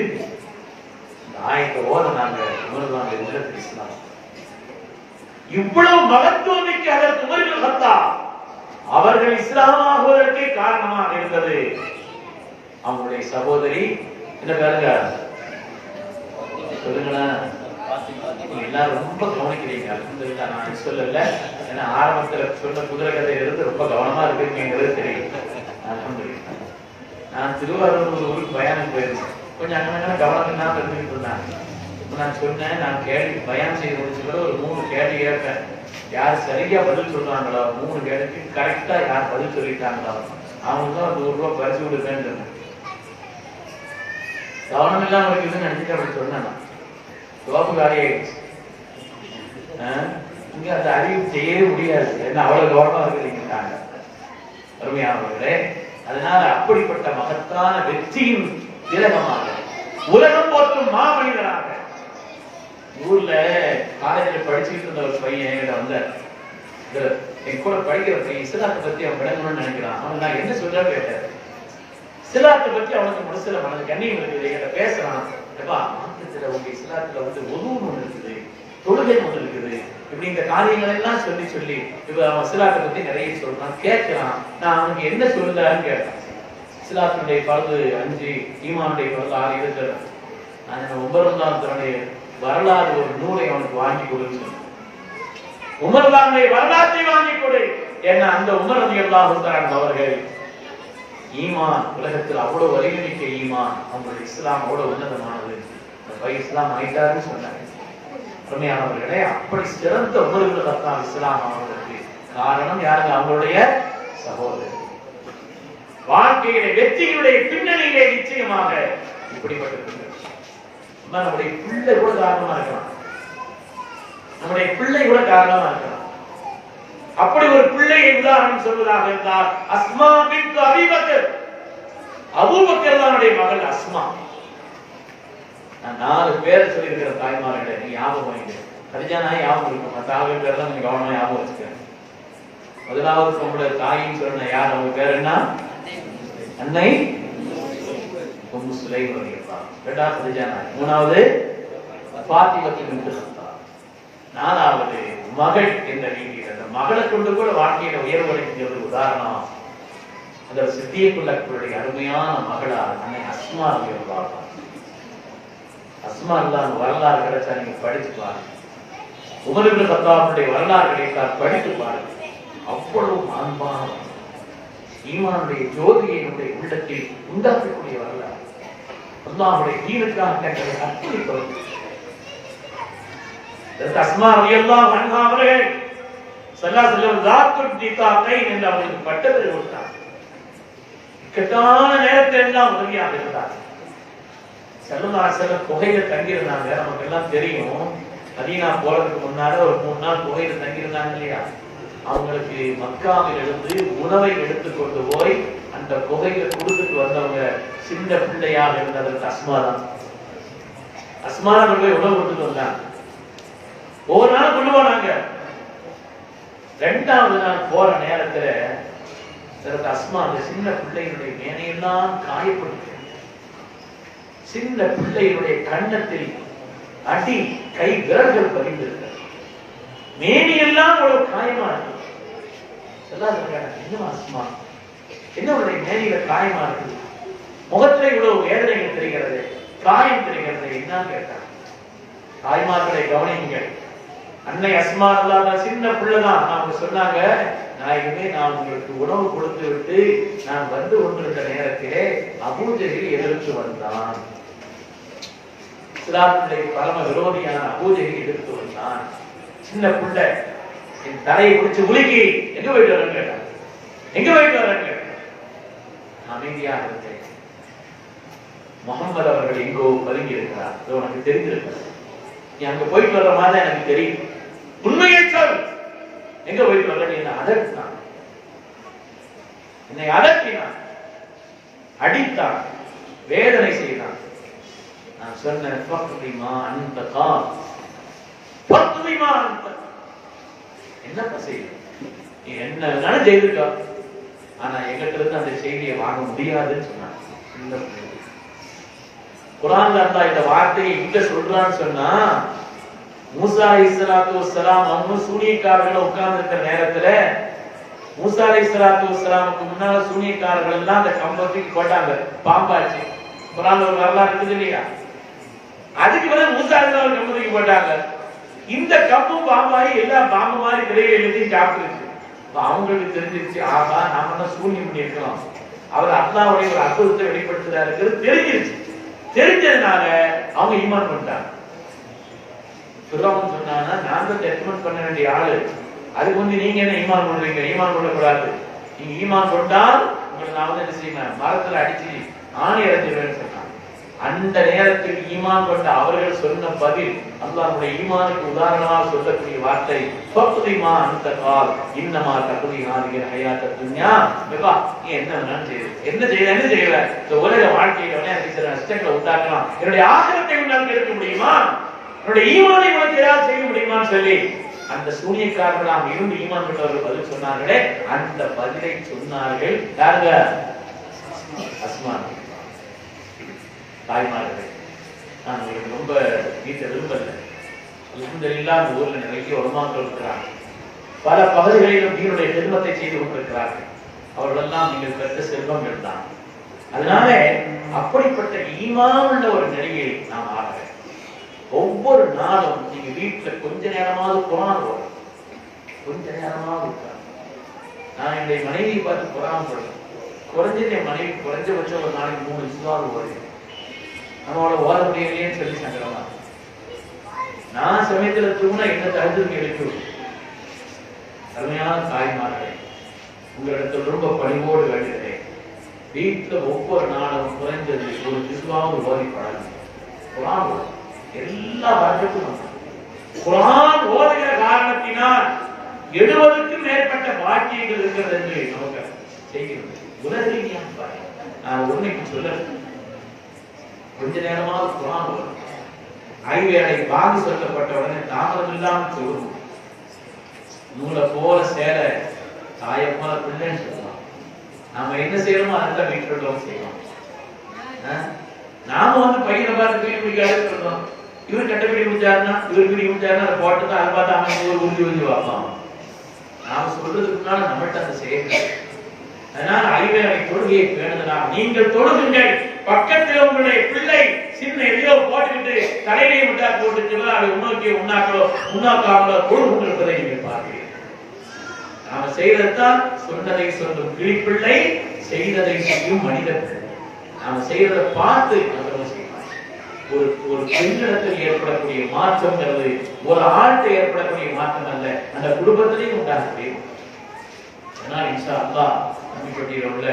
இந்த ஆயத்தை ஓதுனாங்க. உமர்தான் உள்ளத்தில் இஸ்லாம். இவ்வளவு மகத்துவமிக்க அதற்கு உமர்கள் கத்தாப் அவர்கள் இஸ்லாமாகுவதற்கே காரணமாக இருந்தது அவங்களுடைய சகோதரி என்ன பாருங்க சொல்லுங்களேன். எல்லாரும் ரொம்ப கவனிக்கிறீங்க. அல்ஹம்துலில்லாஹ் நான் சொல்லல, ஏன்னா ஆரம்பத்துல சொன்ன குதிரை கதையில இருந்து ரொம்ப கவனமா இருக்குங்கிறது தெரியும். அல்ஹம்துலில்லாஹ் நான் திருவாரூர் ஊருக்கு பயானுக்கு போயிருந்தேன். கொஞ்சம் அங்கே கவனம் இல்லாம இருந்துட்டு இருந்தாங்க. இப்ப நான் சொன்னேன், நான் கேள்வி பயன் செய்து முடிச்சுக்கிற ஒரு 3 கேள்வி கேட்பேன். யார் சரியா பதில் சொல்றாங்களோ 3 கேள்விக்கு கரெக்டா யார் பதில் சொல்லிட்டாங்களோ அவங்களுக்கு தான் ₹100 பரிசு கொடுப்பேன்னு சொன்னேன். கவனம் இல்லாம இருக்குதுன்னு நினைச்சிட்டு அப்படி சொன்னேன். சோப்புக்காரி இங்க அந்த அறிவு செய்யவே முடியாது, என்ன அவ்வளவு கவனமா இருக்கிறீங்க அருமையானவர்களே. அதனால அப்படிப்பட்ட மகத்தான வெற்றியின் திலகமாக உலகம் போற்றும் மாமனிதராக ஊர்ல காலேஜ்ல படிச்சுட்டு இருந்த ஒரு பையன் என்கிட்ட வந்தார். என் கூட படிக்கிற பையன் இஸ்லாத்தை பத்தி அவன் விளங்கணும்னு நினைக்கிறான். அவன் நான் என்ன சொல்றான்னு கேட்டார். இஸ்லாத்தை பத்தி அவனுக்கு முடிச்சல மனது கண்ணியம் இருக்குது. என்கிட்ட பேசுறான், மாற்றத்துல உங்க இஸ்லாத்துல வந்து ஒதுவும் ஒண்ணு இருக்குது, தொழுகை ஒண்ணு இருக்குது, இப்படி இந்த காரியங்கள் எல்லாம் சொல்லி சொல்லி இப்ப அவன் இஸ்லாத்தை பத்தி நிறைய சொல்றான். கேட்கிறான், நான் அவனுக்கு என்ன சொல்லுறான்னு கேட்டான். இஸ்லாத்தினுடைய பருது 5, ஈமானுடைய பருது 6 இருக்கிறான். நான் உமர்லாமுடைய வரலாறு ஒரு நூலை அவனுக்கு வாங்கி கொடுன்னு சொன்னேன். உமர்லாமுடைய வரலாற்றை வாங்கி கொடு. ஏன்னா அந்த உமர் ரலியல்லாஹு தஆலா அவர்கள் ஈமான் உலகத்தில் அவ்வளவு வலிமைமிக்க ஈமான், அவங்களுடைய இஸ்லாம் அவ்வளவு உன்னதமானது. இஸ்லாம் ஆயிட்டாருன்னு சொன்னாங்க. அருமையானவர்களே, அப்படி சிறந்த உமர்கள் கத்தாம் இஸ்லாம் அவர்களுக்கு காரணம் யாருங்க? அவங்களுடைய சகோதரர். வாழ்க்கையிலே வெற்றிகளுடைய பின்னணியிலே நிச்சயமாக இப்படிப்பட்டிருக்கிறது. நம்முடைய பிள்ளை கூட காரணமா இருக்கலாம், நம்முடைய பிள்ளை கூட காரணமா இருக்கலாம். அப்படி ஒரு பிள்ளையை உதாரணம் சொல்வதாக இருந்தால் அஸ்மா பின்த் அபீ பக்கர், அபூபக்கர் அவருடைய மகள் அஸ்மா. நான் 4 பேரை சொல்லியிருக்கிற தாய்மார்களை நீ ஞாபகம் வைங்க. கடிஜா நாய் ஞாபகம் இருக்கும், மற்ற 4 பேர் தான் நீங்க கவனமா ஞாபகம் வச்சுக்கிறேன். முதலாவது உங்களோட தாயின்னு சொன்ன யார்? அவங்க பேர் என்ன? அன்னை உம்மு சுலைம் ரலியல்லாஹு. 2வது கடிஜா நாய், 3வது ஃபாத்திமா பின்த் கத்தாப், 4வது மகள் என்ற ரீதியில் அந்த மகளை கொண்டு கூட வாழ்க்கையில உயர்வடைகிறது. உதாரணம் அந்த சித்தியக்குள்ளடைய அருமையான மகளார் அன்னை அஸ்மா ரலியல்லாஹு. அஸ்மா அல்லாஹ் வரலாறு கிடைச்சா நீங்க படிச்சு பாருங்க. உமர் இப்னு கத்தாபுடைய வரலாறு கிடைத்தால் படித்து பாருங்க. அவ்வளவு அன்பான ஈமானுடைய ஜோதியை நம்முடைய உள்ளத்தில் உண்டாக்கக்கூடிய வரலாறு. அல்லாஹ்வுடைய தீனுக்காக தங்களை அர்ப்பணிப்பது. அஸ்மா ரலியல்லாஹு அன்ஹா அவர்கள் ஸல்லல்லாஹு அலைஹி வஸல்லம் ஸாத்துல் நிதாகைன் என்ற அவர்களுக்கு பட்டத்தை கொடுத்தார். இக்கட்டான நேரத்தில் எல்லாம் உதவியாக இருந்தார். செல்லுமாசல குகையில தங்கியிருந்தாங்க. நமக்கு எல்லாம் தெரியும். மதீனா போறதுக்கு முன்னால ஒரு 3 நாள் குகையில தங்கியிருந்தாங்க இல்லையா? அவங்களுக்கு மக்காவில் இருந்து உணவை எடுத்துக்கொண்டு போய் அந்த குகையில கொடுத்துட்டு வந்தவங்க சின்ன பிள்ளையாக இருந்ததற்கு அஸ்மா தான். அஸ்மா தான் போய் உணவு கொடுத்துட்டு வந்தாங்க. ஒவ்வொரு நாளும் கொண்டு போனாங்க. 2வது நாள் போற நேரத்துல அஸ்மா அந்த சின்ன பிள்ளைகளுடைய மேனையெல்லாம் காயப்பட்டு, சின்ன பிள்ளைகளுடைய கன்னத்தில் அடி கை விரல்கள் பதிந்திருக்க, மேனியெல்லாம் அவ்வளவு காயமா இருக்கு. என்ன அஸ்மா, என்ன உடைய மேனியில காயமா இருக்கு, முகத்திலே இவ்வளவு வேதனைகள் தெரிகிறது, காயம் தெரிகிறது, என்னன்னு கேட்டாங்க. தாய்மார்களை கவனிங்கள். அன்னை அஸ்மா அல்லாத சின்ன பிள்ளைதான். அவங்க சொன்னாங்க, நான் உங்களுக்கு உணவு கொடுத்து விட்டு நான் வந்து கொண்டிருந்த நேரத்திலே அபூஜஹில் எதிர்த்து வந்தான். இஸ்லாமுடைய பரம விரோதியான அபூஜஹில் எதிர்த்து வந்தான். சின்ன பிள்ளை என் தலையை பிடிச்சு உலுக்கி எங்க போயிட்டு வரேன்னு கேட்டாங்க. எங்க போயிட்டு வரேன்னு கேட்டாங்க. அமைதியாக இருந்தேன். முகமது அவர்கள் எங்கோ பதுங்கி இருக்கிறார், உனக்கு தெரிந்திருக்கிறது, நீ அங்க போயிட்டு வர்ற மாதிரி எனக்கு தெரியும், உண்மையை சொல், எங்க போயிட்டு வர? என்ன அதட்டினான், என்னை அதட்டினான், அடித்தான், வேதனை செய்தான். நான் சொன்னேன், என்னப்பா செய்ய, நீ என்ன செய்திருக்கா, ஆனா எங்கிட்ட இருந்து அந்த செய்தியை வாங்க முடியாதுன்னு சொன்னான். குர்ஆன்ல அல்லாஹ் இந்த வார்த்தையை எங்க சொல்றான்னு சொன்னா, மூசா அலைஹிஸ்ஸலாத்து வஸ்ஸலாம் அவங்க சூனியக்காரர்கள் உட்கார்ந்து இருக்கிற நேரத்துல மூசா அலைஹிஸ்ஸலாத்து வஸ்ஸலாமுக்கு முன்னால சூனியக்காரர்கள் எல்லாம் அந்த கம்பத்துக்கு போட்டாங்க, பாம்பாச்சு. குர்ஆன்ல ஒரு வரலாறு இருக்குது இல்லையா? அதுக்கு பிறகு மூசா அலைஹிஸ்ஸலாம் கம்பத்துக்கு போட்டாங்க. இந்த கம்பும் பாம்பாயி எல்லா பாம்பு மாதிரி விரைவில் எழுதி சாப்பிட்டுருச்சு. அவங்களுக்கு தெரிஞ்சிருச்சு, ஆகா நாம தான் சூனியம் பண்ணி இருக்கிறோம், அவர் அல்லாஹ்வுடைய ஒரு அற்புதத்தை வெளிப்படுத்துறாரு தெரிஞ்சிருச்சு. தெரிஞ்சதுனால அவங்க ஈமான் பண்ணிட்டாங்க. ஃபிரௌன் சொன்னானா, நான் தான் டெஸ்ட்மென்ட் பண்ண வேண்டிய ஆளு, அதுக்கு வந்து நீங்க என்ன ஈமான் பண்றீங்க? ஈமான் பண்ணக்கூடாது. நீங்க ஈமான் கொண்டால் உங்களை நான் வந்து என்ன செய்வேன், மரத்துல அடிச்சு ஆணி இறந்துடுவேன்னு சொன்னாங்க. அந்த நேரத்தில் ஈமான் கொண்ட அவர்கள் சொன்ன பதில் அல்லாஹ்வுடைய ஈமானுக்கு உதாரணமாக சொல்லக்கூடிய வார்த்தை, ஃபக்திமா அந்த கால் இன்னமா தகுதி ஆகிற ஹயாத்த துன்யா. மேபா நீ என்ன வேணாலும் செய்ய, என்ன செய்யல இந்த உலக வாழ்க்கையில எனக்கு சில நஷ்டங்களை உண்டாக்கலாம், என்னுடைய ஆகிரத்தை உண்டாக்கி இருக்க முடியுமா, என்னுடைய ஈமானை உனக்கு ஏதாவது செய்ய முடியுமான்னு சொல்லி அந்த சூனியக்காரர்களாக இருந்து ஈமான் கொண்டவர்கள் பதில் சொன்னார்களே, அந்த பதிலை சொன்னார்கள் யாருங்க? அஸ்மா தாய்மார்கள். நான் உங்களுக்கு ரொம்ப வீட்டை விரும்பல. அல்ஹம்துலில்லாஹ் அந்த ஊர்ல நிறைய உலமாக்கள் இருக்கிறாங்க, பல பகுதிகளிலும் தீனுடைய செல்வத்தை செய்து கொண்டிருக்கிறார்கள். அவர்களெல்லாம் நீங்கள் பெற்ற செல்வங்கள் தான். அதனால அப்படிப்பட்ட ஈமான் உள்ள ஒரு நிலையை நாம் ஆக ஒவ்வொரு நாளும் நீங்க வீட்டுல கொஞ்ச நேரமாவது குர்ஆன் ஓதுங்க, கொஞ்ச நேரமாவது உட்கார்ந்து. நான் என்னுடைய மனைவியை பார்த்து குர்ஆன் படிக்கிறேன். குறைஞ்சது என் மனைவி குறைஞ்சபட்சம் ஒரு நாளைக்கு 3 இஸ்லாவது ஓதுறேன். நம்மளோட ஓத முடியலையேன்னு சொல்லி சங்கடமா. நான் சமயத்துல தூங்கினா என்ன தகுதிக்கு எடுக்கும். அருமையான தாய்மார்களே, உங்களிடத்தில் ரொம்ப பணிவோடு வேண்டுகிறேன், வீட்டுல ஒவ்வொரு நாளும் குறைஞ்சது ஒரு இஸ்லாவது ஓதி பழகும். குர்ஆன் ஓது, எல்லா வர்க்கத்தும் குர்ஆன் ஓதுகிற காரணத்தினால் 70க்கும் மேற்பட்ட வாக்கியங்கள் இருக்கிறது என்று நமக்கு செய்கிறது. உலகிலேயே பாருங்க, நான் உண்மைக்கு சொல்ல கொஞ்ச நேரமாவது குர்ஆன் ஓதும். ஐவேளை வாங்கி சொல்லப்பட்ட உடனே தாமதம் இல்லாமல் சொல்லுவோம். நூலை போல சேர தாயம்மா பிள்ளைன்னு சொல்லலாம். நாம என்ன செய்யறோமோ அதுதான் வீட்டுல செய்யணும். நாம வந்து பையனை பார்த்து பிடி பிடிக்காது சொல்றோம். இவர் கட்ட பிடி பிடிச்சாருன்னா இவர் பிடி பிடிச்சாருன்னா அதை போட்டுதான் அதை பார்த்து அவன் உறுதி பார்ப்பான். நாம சொல்றதுக்கு முன்னால நம்மகிட்ட அந்த செய்யணும். அதனால ஐவேளை தொழுகையை பேணுதலா நீங்கள் தொழுகுங்கள். பக்கத்தில் உங்களுடைய பிள்ளை சின்ன எதையோ போட்டுக்கிட்டு தலையிலே விட்டா போட்டுட்டு அதை உணவுக்கு உண்ணாக்காமலோ தொழு கொண்டிருப்பதை நீங்கள் பார்க்கிறீர்கள். நாம செய்யறதுதான் சொன்னதை சொல்லும் கிளிப்பிள்ளை, செய்ததை செய்யும் மனித பிள்ளை. நாம செய்யறதை பார்த்து ஒரு பெண்ணிடத்தில் ஏற்படக்கூடிய மாற்றம்ங்கிறது ஒரு ஆழ்த்த ஏற்படக்கூடிய மாற்றம் அல்ல, அந்த குடும்பத்திலையும் உண்டாகக்கூடிய. அதனால் இன்ஷா அல்லாஹ் நம்பிக்கையில் உள்ள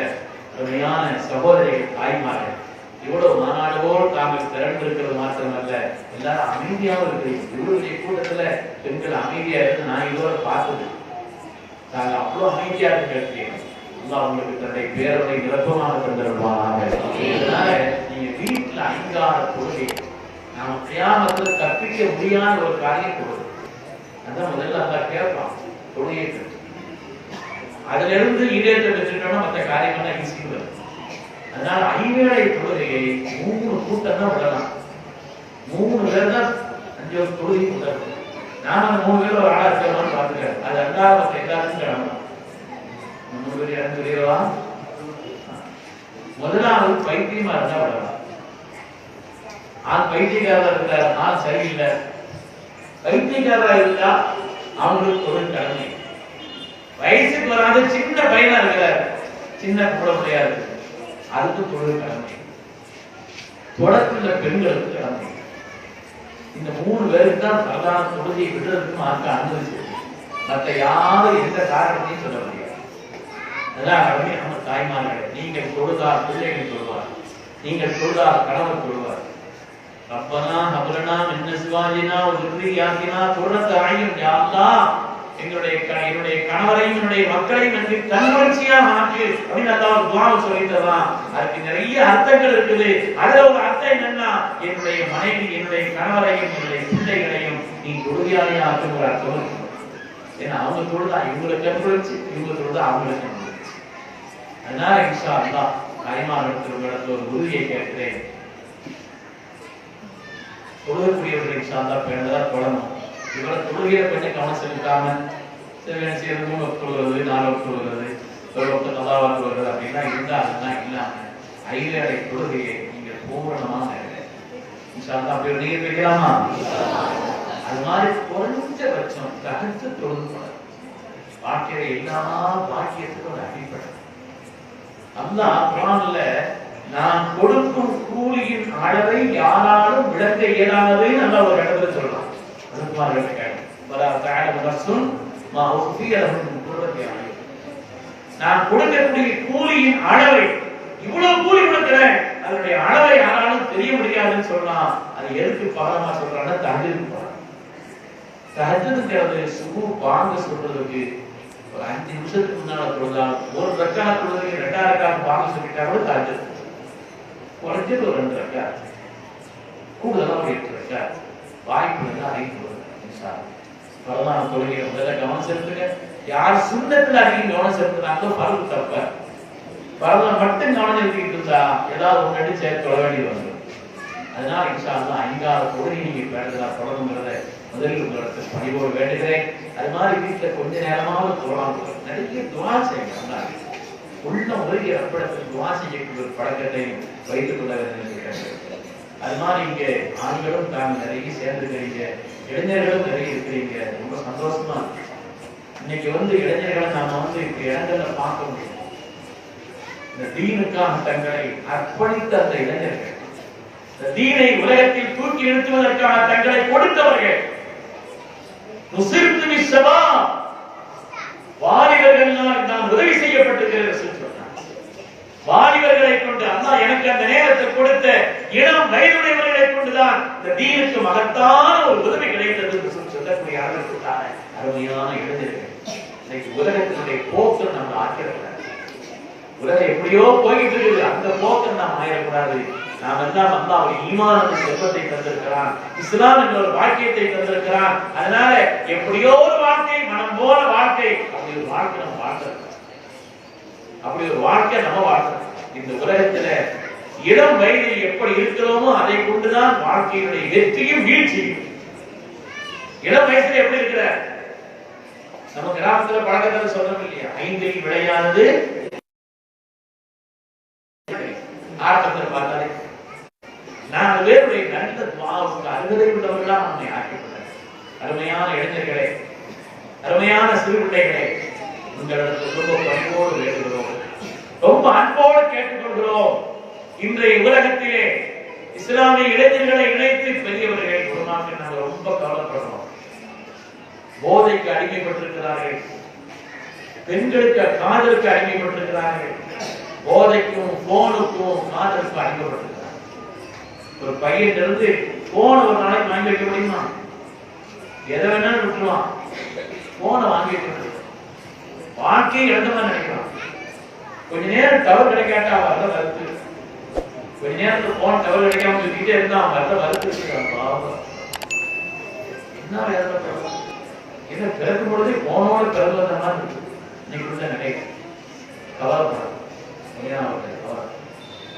அருமையான சகோதரிகள், தாய்மார்கள், இவ்வளவு மாநாடுவோடு தாங்கள் திரண்டிருக்கிறது மாத்திரமல்ல, எல்லாரும் அமைதியாகவும் இருக்கிறீங்க. இவ்வளவு கூட்டத்துல பெண்கள் அமைதியா இருந்து நான் இதோட பார்த்தது. நாங்கள் அவ்வளவு அமைதியாக கேட்கிறீங்க. அல்லாஹ் உங்களுக்கு தன்னுடைய பேரவை நிரப்பமாக தந்திருப்பாங்க. இதனால நீங்க வீட்டுல ஐங்கார தொழுகை நாம கியாமத்தில் தப்பிக்க முடியாத ஒரு காரியம் தொழுது. அதான் முதல்ல அல்லாஹ் கேட்பான் தொழுகை. அதுல இருந்து ஈடேற்ற வச்சுட்டோம்னா மற்ற காரியங்கள்லாம் ஈஸி வரும். அதனால ஐவேளை தொழுகையை 3 கூட்டம் தான் விடலாம். 3 பேர் தான் 5 வருஷம் தொழுகை விடலாம். நாம 3 பேர் ஒரு ஆளா இருக்கலாம்னு பாத்துக்கிறேன். அது அல்லாஹ் எல்லாருக்கும் கிளம்பலாம். 3 பேர் இறந்து சொல்லிடுவா. முதலாவது பைத்தியமா இருந்தா விடலாம். ஆள் பைத்தியக்காரா இருந்தார், ஆள் சரியில்லை. பைத்தியக்காரா இருந்தா அவங்களுக்கு தொழில் கடமை. வயசுக்கு வராது சின்ன பையனா இருக்கிறார், சின்ன குழந்தையா இருக்கு, அதுக்கு தொழில் கடமை. தொடர்புள்ள பெண்களுக்கு கடமை. இந்த 3 பேருக்கு தான் பிரதான தொழுகையை விடுறதுக்கு மார்க்க அனுமதிச்சிருக்கு. மற்ற யாரும் எந்த காரணத்தையும் சொல்ல முடியாது. அதெல்லாம் கடமை. நம்ம தாய்மார்கள், நீங்கள் தொழுதார் பிள்ளைகள் தொழுவார், நீங்கள் தொழுதார் கணவர் தொழுவார். ரப்பனா ஹப்லனா மின் அஸ்வாஜினா வ ذُرِّيَّاتِنَا قُرَّةَ أَعْيُنٍ. யா அல்லாஹ், என்னுடைய கணவரையும் என்னுடைய மக்களையும் எனக்கு கண்காட்சியா மாற்று அப்படின்னு அல்லாஹ் துஆவை சொல்லித்தரான். அதுக்கு நிறைய அர்த்தங்கள் இருக்குது. அதுல ஒரு அர்த்தம் என்னன்னா, என்னுடைய மனைவி, என்னுடைய கணவரையும் என்னுடைய பிள்ளைகளையும் நீ தொழுகையாளி ஆக்குங்கிற அர்த்தம் இருக்கு. ஏன்னா அவங்க தொழுதா இவங்களுக்கு கண்காட்சி, இவங்க தொழுதா அவங்களுக்கு கண்காட்சி. அதனால இன்ஷா அல்லாஹ் தாய்மார்களுக்கு ஒரு உறுதியை கேட்கிறேன். தொழுகக்கூடியவர்கள் இன்ஷா அல்லாஹ் பேணுதலா தொழணும். இவ்வளவு தொழுகையை கொஞ்சம் கவனம் செலுத்தாம செய்யறது 3 வக்த் தொழுகிறது, 4 வக்த் தொழுகிறது, ஒரு வக்த் கதாவா தொழுகிறது அப்படின்னா இருந்தா அதெல்லாம் இல்லாம 5 வேளை தொழுகையை நீங்கள் பூரணமாக இன்ஷா அல்லாஹ் அப்படி நீங்க வைக்கலாமா? அது மாதிரி குறைஞ்சபட்சம் தகச்சு தொழுது வாழ்க்கையில எல்லா பாக்கியத்துக்கும் ஒரு அடிப்படை. அல்லாஹ் குர்ஆன்ல நான் கொடுக்கும் கூலியின் அளவை யாராலும் விளக்க இயலாததுன்னு நல்லா ஒரு இடத்துல சொல்றான். நான் கொடுக்கக்கூடிய கூலியின் அளவை, இவ்வளவு கூலி கொடுக்கிறேன், அதனுடைய அளவை யாராலும் தெரிய முடியாதுன்னு சொல்லலாம். அது எதுக்கு பாரமா சொல்றாங்கன்னா தஹஜ்ஜுத் பாரம். தஹஜ்ஜுத்ங்கிறது சுபஹ் பாங்க சொல்றதுக்கு ஒரு 5 நிமிஷத்துக்கு முன்னால தொழுதால், ஒரு ரக்காத் தொழுதுக்கு 2 ரக்காத் பாங்க சொல்லிட்டா கூட தஹஜ்ஜுத். குறைஞ்சது ஒரு 2 ரக்காத், கூடுதலா ஒரு 8 ரக்காத், வாய்ப்பு இருந்தா 5 பரவான தொழுகை முதல்ல கவனம் செலுத்துங்க. யார் சுண்ணத்துல அதிகம் கவனம் செலுத்துறாங்களோ பரவு தப்ப, பரவ மட்டும் கவனம் செலுத்திட்டு இருந்தா ஏதாவது ஒன்று அடிச்சு தொழ வேண்டியது வந்துடும். அதனால இன்ஷா அல்லாஹ் 5ஆவது தொழுகை நீங்க பேருதா தொடங்குங்கிறத முதலில் உங்களுக்கு பணிவோடு வேண்டுகிறேன். அது மாதிரி வீட்டுல கொஞ்ச நேரமாவது தொழலாம். நிறைய துவா செய்யுங்க. உள்ள உலகி ரப்படத்தில் துவா செய்யக்கூடிய ஒரு பழக்கத்தை வைத்துக் கொள்ள வேண்டும். அது மாதிரி இங்க ஆண்களும் தாங்க நிறைய சேர்ந்துக்கிறீங்க, இளைஞர்களும் நிறைய இருக்கிறீங்க. ரொம்ப சந்தோஷமா இன்னைக்கு இளைஞர்களை நாம இப்ப இடங்கள்ல பார்க்க முடியும். இந்த தீனுக்காக தங்களை அர்ப்பணித்த அந்த இளைஞர்கள், இந்த தீனை உலகத்தில் தூக்கி நிறுத்துவதற்கான தங்களை கொடுத்தவர்கள், வாலிபர்கள் நாம் உதவி செய்யப்பட்டிருக்கிறது. வாலிபர்களை கொண்டு அல்லாஹ் எனக்கு அந்த நேரத்தை கொடுத்த இளம் வயதுடையவர்களை கொண்டுதான் இந்த தீனுக்கு மகத்தான ஒரு உதவி கிடைத்தது என்று சொல்லக்கூடிய அளவிற்கான அருமையான இளைஞர்கள். இன்னைக்கு உலகத்தினுடைய போக்கு நம்ம ஆக்கிடக்கூடாது. உலகம் எப்படியோ போயிட்டு இருக்குது, அந்த போக்கு நாம் ஆயிடக்கூடாது. நாம் எல்லாம் அல்லாஹ் ஈமான் செல்வத்தை தந்திருக்கிறான், இஸ்லாம் என்ற ஒரு வாக்கியத்தை தந்திருக்கிறான். அதனால எப்படியோ ஒரு வாழ்க்கை, மனம் போல வாழ்க்கை, அப்படி ஒரு வாழ்க்கை நம்ம வாழ்க்கை, அப்படி ஒரு வாழ்க்கை நம்ம வாழ்க்கணும். இந்த உலகத்துல இளம் வயதில் எப்படி இருக்கிறோமோ அதை கொண்டுதான் வாழ்க்கையினுடைய வெற்றியும் வீழ்ச்சியும். இளம் வயசுல எப்படி இருக்கிற நம்ம கிராமத்துல பழக்கத்துல சொல்றோம் இல்லையா, 5 விளையானது ஆரம்பத்தில் பார்த்தாலே 4 பேருடைய நல்ல துஆவுக்கு அருகதை உள்ளவர்களா நம்மை ஆக்கிவிட்டார். அருமையான இளைஞர்களே, அருமையான சிறு பிள்ளைகளே, உங்களிடத்தில் ரொம்ப பணிவோடு வேண்டுகிறோம், ரொம்ப அன்போடு கேட்டுக்கொள்கிறோம். இன்றைய உலகத்திலே இஸ்லாமிய இளைஞர்களை இணைத்து பெரியவர்கள் குருமாக்கள் நாங்கள் ரொம்ப கவலைப்படுறோம். போதைக்கு அடிமைப்பட்டிருக்கிறார்கள், பெண்களுக்கு காதலுக்கு அடிமைப்பட்டிருக்கிறார்கள், போதைக்கும் போனுக்கும் காதலுக்கும் அடிக்கப்பட்டிருக்கிறார். ஒரு பையன் இருந்து போன ஒரு நாளைக்கு வாங்கி வைக்க முடியுமா? எதை வேணாலும் விட்டுருவான், போனை வாங்கி வைக்கிறது. வாழ்க்கையை இழந்த மாதிரி நினைக்கிறான். கொஞ்ச நேரம் டவர் கிடைக்காட்டா வரத வருத்து, கொஞ்ச நேரத்துல போன் டவர் கிடைக்காம சுத்திட்டே இருந்தா அவன் வரத வருத்து வச்சுக்கிறான். பாவம், என்ன வேலை என்ன பிறக்கும் பொழுதே போனோட பிறகு வந்த மாதிரி இருக்கு. இன்னைக்கு நினைக்கிறேன் கவலைப்படாது.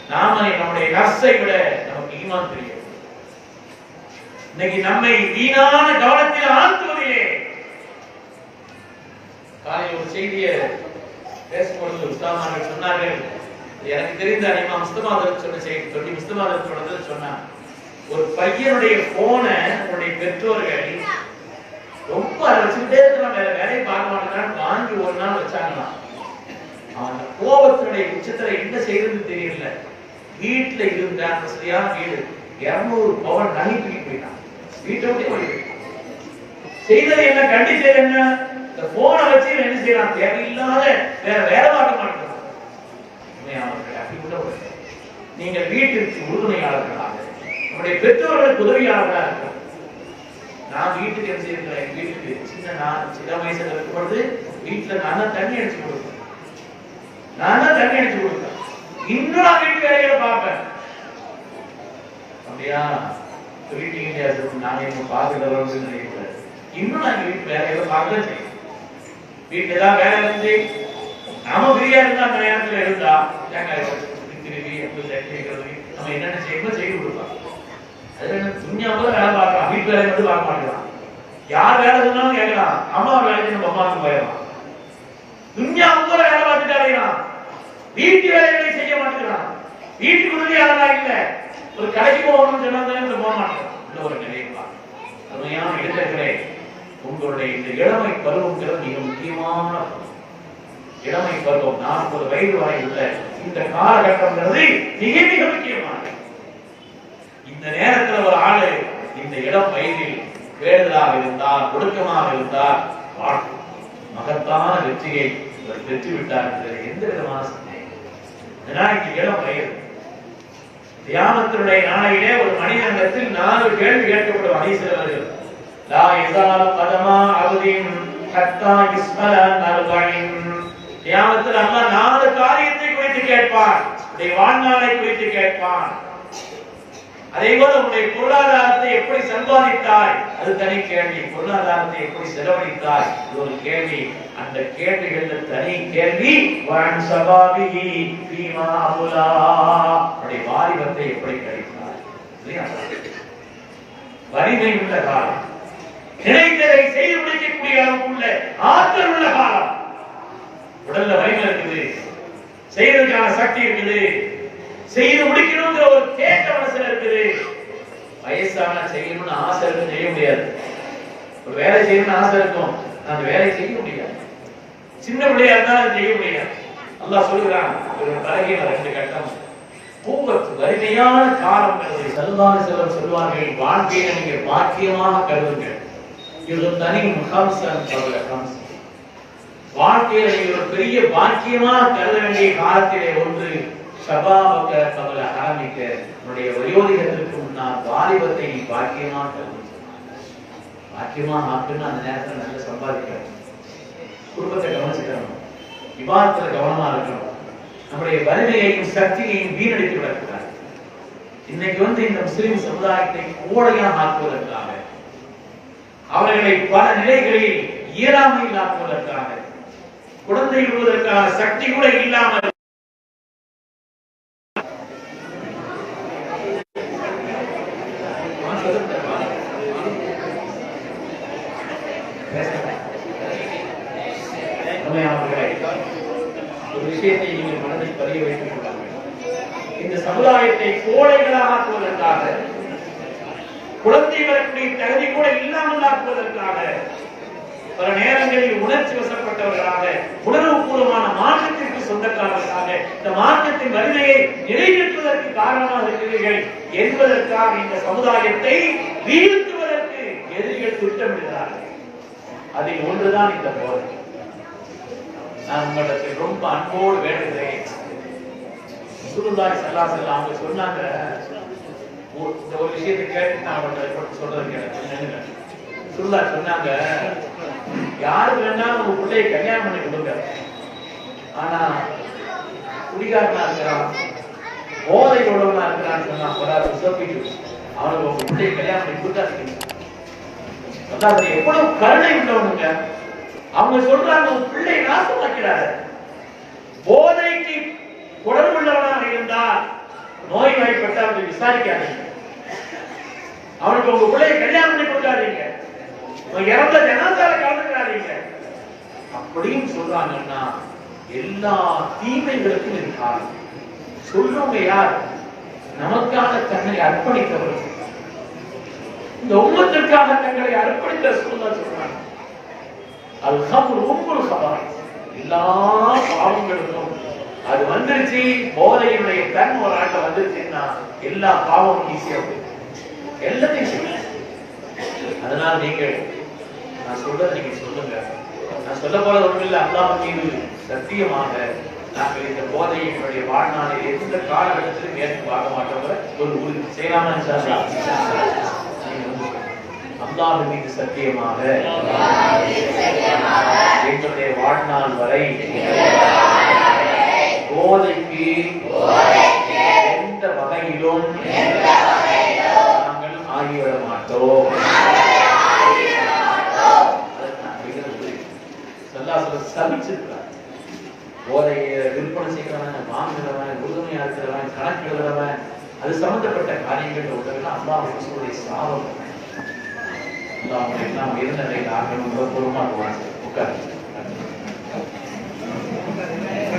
நாம நம்முடைய நர்ஸை விட நமக்கு ஈமான் தெரியும். இன்னைக்கு நம்மை வீணான கவனத்தில் ஆழ்த்துவதிலே. காலையில் ஒரு செய்தியை பேசும்பொழுது உஸ்தாமார்கள் சொன்னார்கள், எனக்கு தெரிந்த அனிமா முஸ்தமாதர் சொன்ன செய்தி சொல்லி முஸ்தமாதர் சொன்னது சொன்னார். ஒரு பையனுடைய போனை அவனுடைய பெற்றோர்கள் ரொம்ப வச்சுக்கிட்டே இருக்கிறான், வேற வேலையை பார்க்க மாட்டேங்கிறான், வாங்கி ஒரு நாள் வச்சாங்களாம். அவன் கோபத்தினுடைய உச்சத்துல என்ன செய்யறதுன்னு தெரியல. வீட்டுல இருந்த அந்த சரியான வீடு 200 பவுன் நகை தூக்கி போயிட்டான். வீட்டை விட்டு போயிட்டான். செய்தது என்ன, கண்டிச்சது என்ன? இந்த போனை வச்சு என்ன செய்யறான், தேவையில்லாத வேற வேலை பார்க்க மாட்டேங்கிறான். நீங்கள் வீட்டிற்கு உறுதுணையாளர்களாக, நம்முடைய பெற்றோர்களுக்கு உதவியாளர்களாக இருக்கிறோம். நான் வீட்டுக்கு என்ன செய்யறேன், வீட்டுக்கு சின்ன வயசுல இருக்கும் பொழுது வீட்டுல நான் தான் தண்ணி அடிச்சு கொடுப்பேன். இன்னும் நான் வீட்டு வேலைகளை பார்ப்பேன். அப்படியா வீட்டுக்கு நானே பார்க்கறது நினைக்கிறேன். இன்னும் நான் வீட்டு வேலைகளை பார்க்க செய்யும். வீட்டுல ஏதாவது வேலை இருந்து நாம ஃப்ரீயா இருந்தா அந்த நேரத்துல இருந்தா தேங்காய் திருவி அப்படி செய்யறது நம்ம என்னென்ன செய்யணும் செய்து கொடுக்கலாம். அது துணியாவும் வேலை பார்க்கலாம், வீட்டு வேலை மட்டும் பார்க்க மாட்டேங்கிறான். யார் வேலை சொன்னாலும் கேட்கலாம், அம்மா வேலைக்கு நம்ம அம்மாவுக்கு போயிடலாம். துணியாவும் வேலை பார்த்துட்டு அடையலாம், வீட்டு வேலைகளை செய்ய மாட்டேங்கிறான். வீட்டுக்கு உறுதியாளா இல்ல, ஒரு கடைக்கு போகணும்னு சொன்னா போக மாட்டேன். ஒரு நிலைப்பா அருமையான இடத்திலே உங்களுடைய இந்த இளமை பருவங்கிறது மிக முக்கியமான இளமை பருவம். 40 வயது வரை உள்ள இந்த காலகட்டம்ங்கிறது மிக மிக முக்கியமானது. இந்த நேரத்துல ஒரு ஆளு இந்த இளம் வயதில் வேடுதலாக இருந்தார், ஒடுக்கமாக இருந்தார், மகத்தான வெற்றியை பெற்று விட்டார் என்பதில் எந்த விதமான சந்தேகம். இந்த இளம் வயது தியானத்தினுடைய நாளையிலே ஒரு மனிதனிடத்தில் 4 கேள்வி கேட்கப்படும். ஹதீஸ்கள் லா யஸாலு கதமா அப்தின் ஹத்தா யஸ்அல அர்பஇன். தியானத்தில் அல்லாஹ் 4 காரியத்தை குறித்து கேட்பான். உடைய வாழ்நாளை குறித்து கேட்பான். அதேபோல உங்களுடைய பொருளாதாரத்தை எப்படி சம்பாதித்தாய், அது தனி கேள்வி. பொருளாதாரத்தை எப்படி செலவழித்தாய், இது ஒரு கேள்வி. அந்த கேள்விகள்ல தனி கேள்வி வன் சபாபிஹி ஃபீமா அபுலா, உடைய வாலிபத்தை எப்படி கழித்தாய். வலிமை உள்ள காலம், நினைத்ததை செய்து முடிக்கக்கூடிய அளவுக்குள்ள ஆற்றல் உள்ள காலம். உடல்ல வலிமை இருக்குது, செய்வதற்கான சக்தி இருக்குது, செய்து முடிக்கணுங்கிற ஒரு கேட்ட மனசுல இருக்குது. வயசான செய்யணும்னு ஆசை இருக்கு, செய்ய முடியாது. ஒரு வேலை செய்யணும்னு ஆசை இருக்கும், அந்த வேலை செய்ய முடியாது. சின்ன பிள்ளையா இருந்தாலும் செய்ய முடியாது. அல்லாஹ் சொல்லுகிறான், ஒரு பலகீன 2 கட்டம் பூவத்து வலிமையான காலம். சல்வான செல்வர் சொல்வார்கள், வாழ்க்கையை நீங்க பாக்கியமாக கருதுங்கள். இது தனி முகாம்சம் சொல்ல காம்சம். வாழ்க்கையில நீங்க ஒரு பெரிய பாக்கியமாக கருத வேண்டிய காலத்திலே ஒன்று சபாபக கபல ஆரம்பிக்க, உன்னுடைய வயோதிகத்திற்கு முன்னால் வாலிபத்தை நீ பாக்கியமாக கருது. பாக்கியமாக ஆக்குன்னு அந்த நேரத்தில் நல்ல சம்பாதிக்கணும், குடும்பத்தை கவனிச்சுக்கணும், விவாதத்துல கவனமா இருக்கணும், நம்முடைய வலிமையையும் சக்தியையும் வீணடித்து விடக்கூடாது. இன்னைக்கு இந்த முஸ்லிம் சமுதாயத்தை கோடையாக ஆக்குவதற்காக, அவர்களை பல நிலைகளில் இயலாமையில் ஆக்குவதற்காக, குழந்தை விடுவதற்கான சக்தி கூட இல்லாமல் ஒரு விஷயத்தை நீங்கள் மனதில் பதிய வைத்துக் கொள்ளாமல், இந்த சமுதாயத்தை கோடைகளாக ஆக்குவதற்காக, குழந்தை வரக்கூடிய தகுதி கூட இல்லாமல் ஆக்குவதற்காக, பல நேரங்களில் உணர்ச்சி வசப்பட்டவர்களாக, உணர்வுபூர்வமான மாற்றத்திற்கு சொந்தக்காரர்களாக, இந்த மாற்றத்தின் வலிமையை நிறைவேற்றுவதற்கு காரணமாக இருக்கிறீர்கள் என்பதற்காக இந்த சமுதாயத்தை வீழ்த்துவதற்கு எதிரிகள் திட்டமிடுகிறார்கள். அதில் ஒன்றுதான் இந்த போதை. நான் உங்களிடத்தில் ரொம்ப அன்போடு வேண்டுகிறேன், ரசூலுல்லாஹி ஸல்லல்லாஹு அலைஹி வஸல்லம் அவங்க சொன்னாங்க, இந்த ஒரு விஷயத்தை கேட்டு நான் உங்களுக்கு சொல்றது கேட்டேன். ரசூலுல்லாஹ் சொன்னாங்க, யாருக்கு வேணாலும் உங்க பிள்ளையை கல்யாணம் பண்ணி கொடுங்க, ஆனா குடிகாரனா இருக்கிறான், போதை உள்ளவனா இருக்கிறான்னு சொன்னா அவனுக்கு உங்க பிள்ளையை கல்யாணம் பண்ணி கொடுத்தாங்க. எவ்வளவு கருணை உள்ளவனுங்க. அவங்க சொல்றாங்க, உங்க பிள்ளை நாசமாக்கிறாரு. போதைக்கு தொடர்புள்ளவனாக இருந்தால் நோய் வாய்ப்பட்ட அவனை விசாரிக்காதீங்க, அவனுக்கு உங்க பிள்ளையை கல்யாணம் பண்ணி கொடுக்காதீங்க, இறந்த ஜனாதால கலந்துக்காதீங்க அப்படின்னு சொல்றாங்கன்னா எல்லா தீமைகளுக்கும் இது காரணம். சொல்றவங்க யார்? நமக்காக தன்னை அர்ப்பணித்தவர்கள், இந்த உம்மத்திற்காக தங்களை அர்ப்பணித்த சொல்றாங்க. எல்லா பாவங்களுக்கும் அது வந்துருச்சு. போதையினுடைய தன் ஒரு ஆட்டம் வந்துருச்சுன்னா எல்லா பாவமும் ஈஸியா எல்லாத்தையும் செய்யும். அதனால நீங்கள் நான் சொல்றதை நீங்க சொல்லுங்க. நான் சொல்ல போறது ஒன்றும் இல்லை, அல்லாஹ் மீது சத்தியமாக நாங்கள் இந்த போதையினுடைய வாழ்நாளை எந்த காலகட்டத்திலும் ஏற்று பார்க்க மாட்டோங்கிற ஒரு உறுதி செய்யலாமா? அல்லாஹ் மீது சத்தியமாக எங்களுடைய வாழ்நாள் வரை போதைக்கு எந்த வகையிலும் நாங்கள் ஆகிவிட மாட்டோம். சபிச்சிருக்கிறார். போதையை விற்பனை செய்கிறவன், வாங்குகிறவன், உறுதுணையா இருக்கிறவன், கணக்கு எழுதுறவன், அது சம்பந்தப்பட்ட காரியங்கள் உள்ளதெல்லாம் அல்லாஹ்வுடைய சாபம். நாம் இருந்த நிலையில் ஆகணும் பொறுமா உட்கார்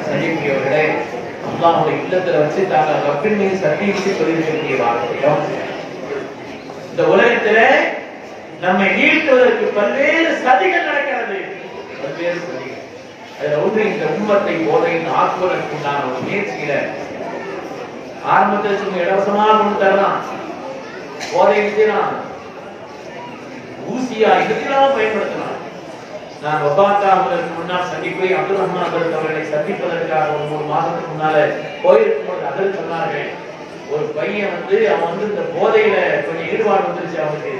செய்யக்கூடியவர்களே, அல்லாஹ்வுடைய இல்லத்துல வச்சு தாங்கள் ரப்பின் மீது சத்தியம் சொல்லியிருக்கக்கூடிய வார்த்தையும் இந்த உலகத்துல நம்மை ஈர்க்குவதற்கு பல்வேறு சதிகள் நடக்கிறது. பல்வேறு சதிகள். அதுல ஒன்று இந்த உம்மத்தை போதையின் ஆக்குவதற்கு உண்டான ஒரு முயற்சியில ஆரம்பத்தில் சும்மா இலவசமாக கொண்டு தரலாம், போதை விதையெல்லாம் ஊசியா இதெல்லாம் பயன்படுத்தலாம். நான் வபாத்தாவதற்கு முன்னால் சந்திப்பை அப்துல் ரஹ்மான் அவர்களை சந்திப்பதற்காக ஒரு 3 மாதத்துக்கு முன்னால போயிருக்கும் போது அதில் சொன்னார்கள், ஒரு பையன் அவன் இந்த போதையில கொஞ்சம் ஈடுபாடு வந்துருச்சு. அவனுக்கு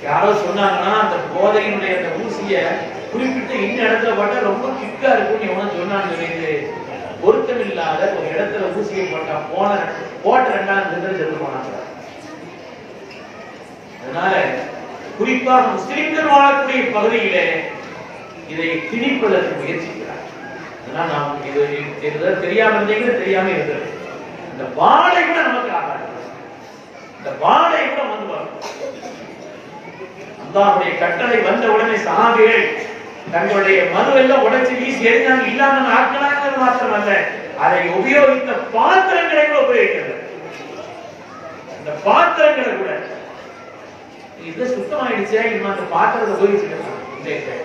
யாரோ சொன்னாங்கன்னா அந்த போதையினுடைய அந்த ஊசிய குறிப்பிட்டு இந்த இடத்துல போட்டா ரொம்ப கிக்கா இருக்கும்னு எவனும் சொன்னான்னு சொல்லிட்டு பொருத்தம் இல்லாத ஒரு இடத்துல ஊசியை போட்டா போட்ட 2ஆம் நிமிடம் செத்து போனாங்க. அதனால குறிப்பாக முஸ்லிம்கள் வாழக்கூடிய பகுதியிலே இதை திணிப்பதற்கு முயற்சிக்கிறார். அதனால நாம் இது தெரியாம இருந்தீங்க, தெரியாம இருந்தது. இந்த வாடை கூட நமக்கு ஆகாது, இந்த வாடை கூட வந்து வரும். அல்லாஹ்வுடைய கட்டளை வந்த உடனே சஹாபிகள் தங்களுடைய மதுவெல்லாம் உடைச்சு வீசி எரிஞ்சாங்க. இல்லாம ஆக்கலாங்கிறது மாத்திரமல்ல, அதை உபயோகித்த பாத்திரங்களை கூட உபயோகிக்கிறது. இந்த பாத்திரங்களை கூட இது சுத்தமாயிடுச்சே, இனிமே அந்த பாத்திரத்தை உபயோகிச்சுக்கலாம்.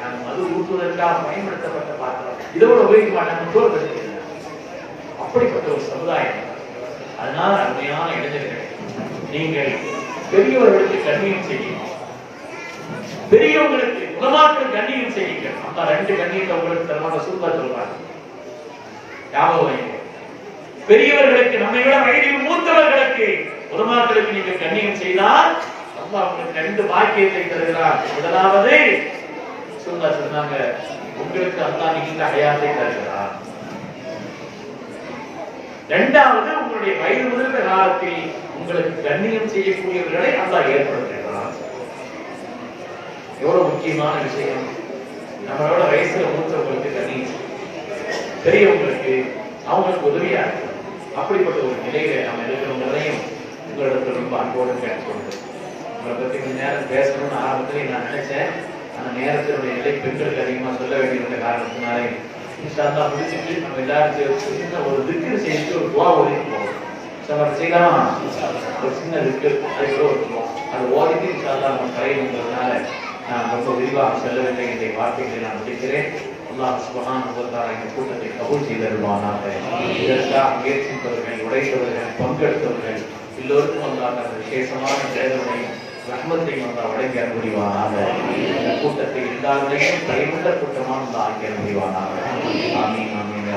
அந்த மது ஊற்றுவதற்காக பயன்படுத்தப்பட்ட பாத்திரம் இதோட உபயோகிக்க மாட்டாங்க. அப்படிப்பட்ட ஒரு சமுதாயம். அதனால அருமையான இளைஞர்கள், நீங்கள் பெரியவர்களுக்கு கண்ணியம் செய்யுங்கள், பெரியவங்களுக்கு உலமாக்களுக்கு கண்ணியம் செய்யுங்கள். அந்த 2 கண்ணியத்தை உங்களுக்கு தரமான சூப்பர் சொல்றாங்க. ஞாபகம் வைங்க, பெரியவர்களுக்கு நம்மை விட வயதில் மூத்தவர்களுக்கு உலமாக்களுக்கு நீங்கள் கண்ணியம் செய்தால் அல்லாஹ் உங்களுக்கு 2 பாக்கியத்தை தருகிறார். முதலாவது சொன்னாங்க, உங்களுக்கு அல்லாஹ் நீண்ட ஹயாத்தை தருகிறார். இரண்டாவது, உங்களுடைய வயது முதிர்ந்த காலத்தில் உங்களுக்கு கண்ணியம் செய்யக்கூடியவர்களை அல்லாஹ் ஏற்படுத்துகிறார். எவ்வளவு முக்கியமான விஷயம். நம்மளோட வயசுல மூத்தவங்களுக்கு கண்ணியம், பெரியவங்களுக்கு அவங்களுக்கு உதவியா இருக்கு. அப்படிப்பட்ட ஒரு நிலையில நம்ம இருக்கிறவங்களையும் உங்களிடத்தில் ரொம்ப அன்போடு கேட்டுக்கொண்டு, உங்களை பத்தி கொஞ்ச நேரம் பேசணும்னு ஆரம்பத்திலே நான் நினைச்சேன். அந்த நேரத்தினுடைய நிலை பெண்களுக்கு அதிகமா சொல்ல வேண்டிய காரணத்தினாலே இன்ஷால்லா முடிச்சுட்டு நம்ம எல்லாரும் சின்ன ஒரு திக்ர் செய்து ஒரு துவா ஓதிட்டு போவோம். செய்யலாமா? ஒரு சின்ன திக்ர் அதுக்குள்ள ஒரு அது ஓதிட்டு இன்ஷால்லா நம்ம கலைங்கிறதுனால நான் ரொம்ப விரிவாக செல்லவில்லை. இந்த வார்த்தைகளை நான் முடிக்கிறேன். அல்லாஹ் சுப்ஹானஹு வ தஆலா இந்த கூட்டத்தை கபூல் செய்தருள்வானாக. இதற்காக முயற்சிப்பவர்கள், உழைத்தவர்கள், பங்கெடுத்தவர்கள் எல்லோருக்கும் அல்லாஹ் விசேஷமான வேதனையும் ரஹ்மத்தையும் அல்லாஹ் வழங்கி அருள்வானாக. இந்த கூட்டத்தை எல்லாருடையும் கைவிட்ட கூட்டமாக அல்லாஹ் ஆக்கி அருள்வானாக. ஆமீன் ஆமீன்.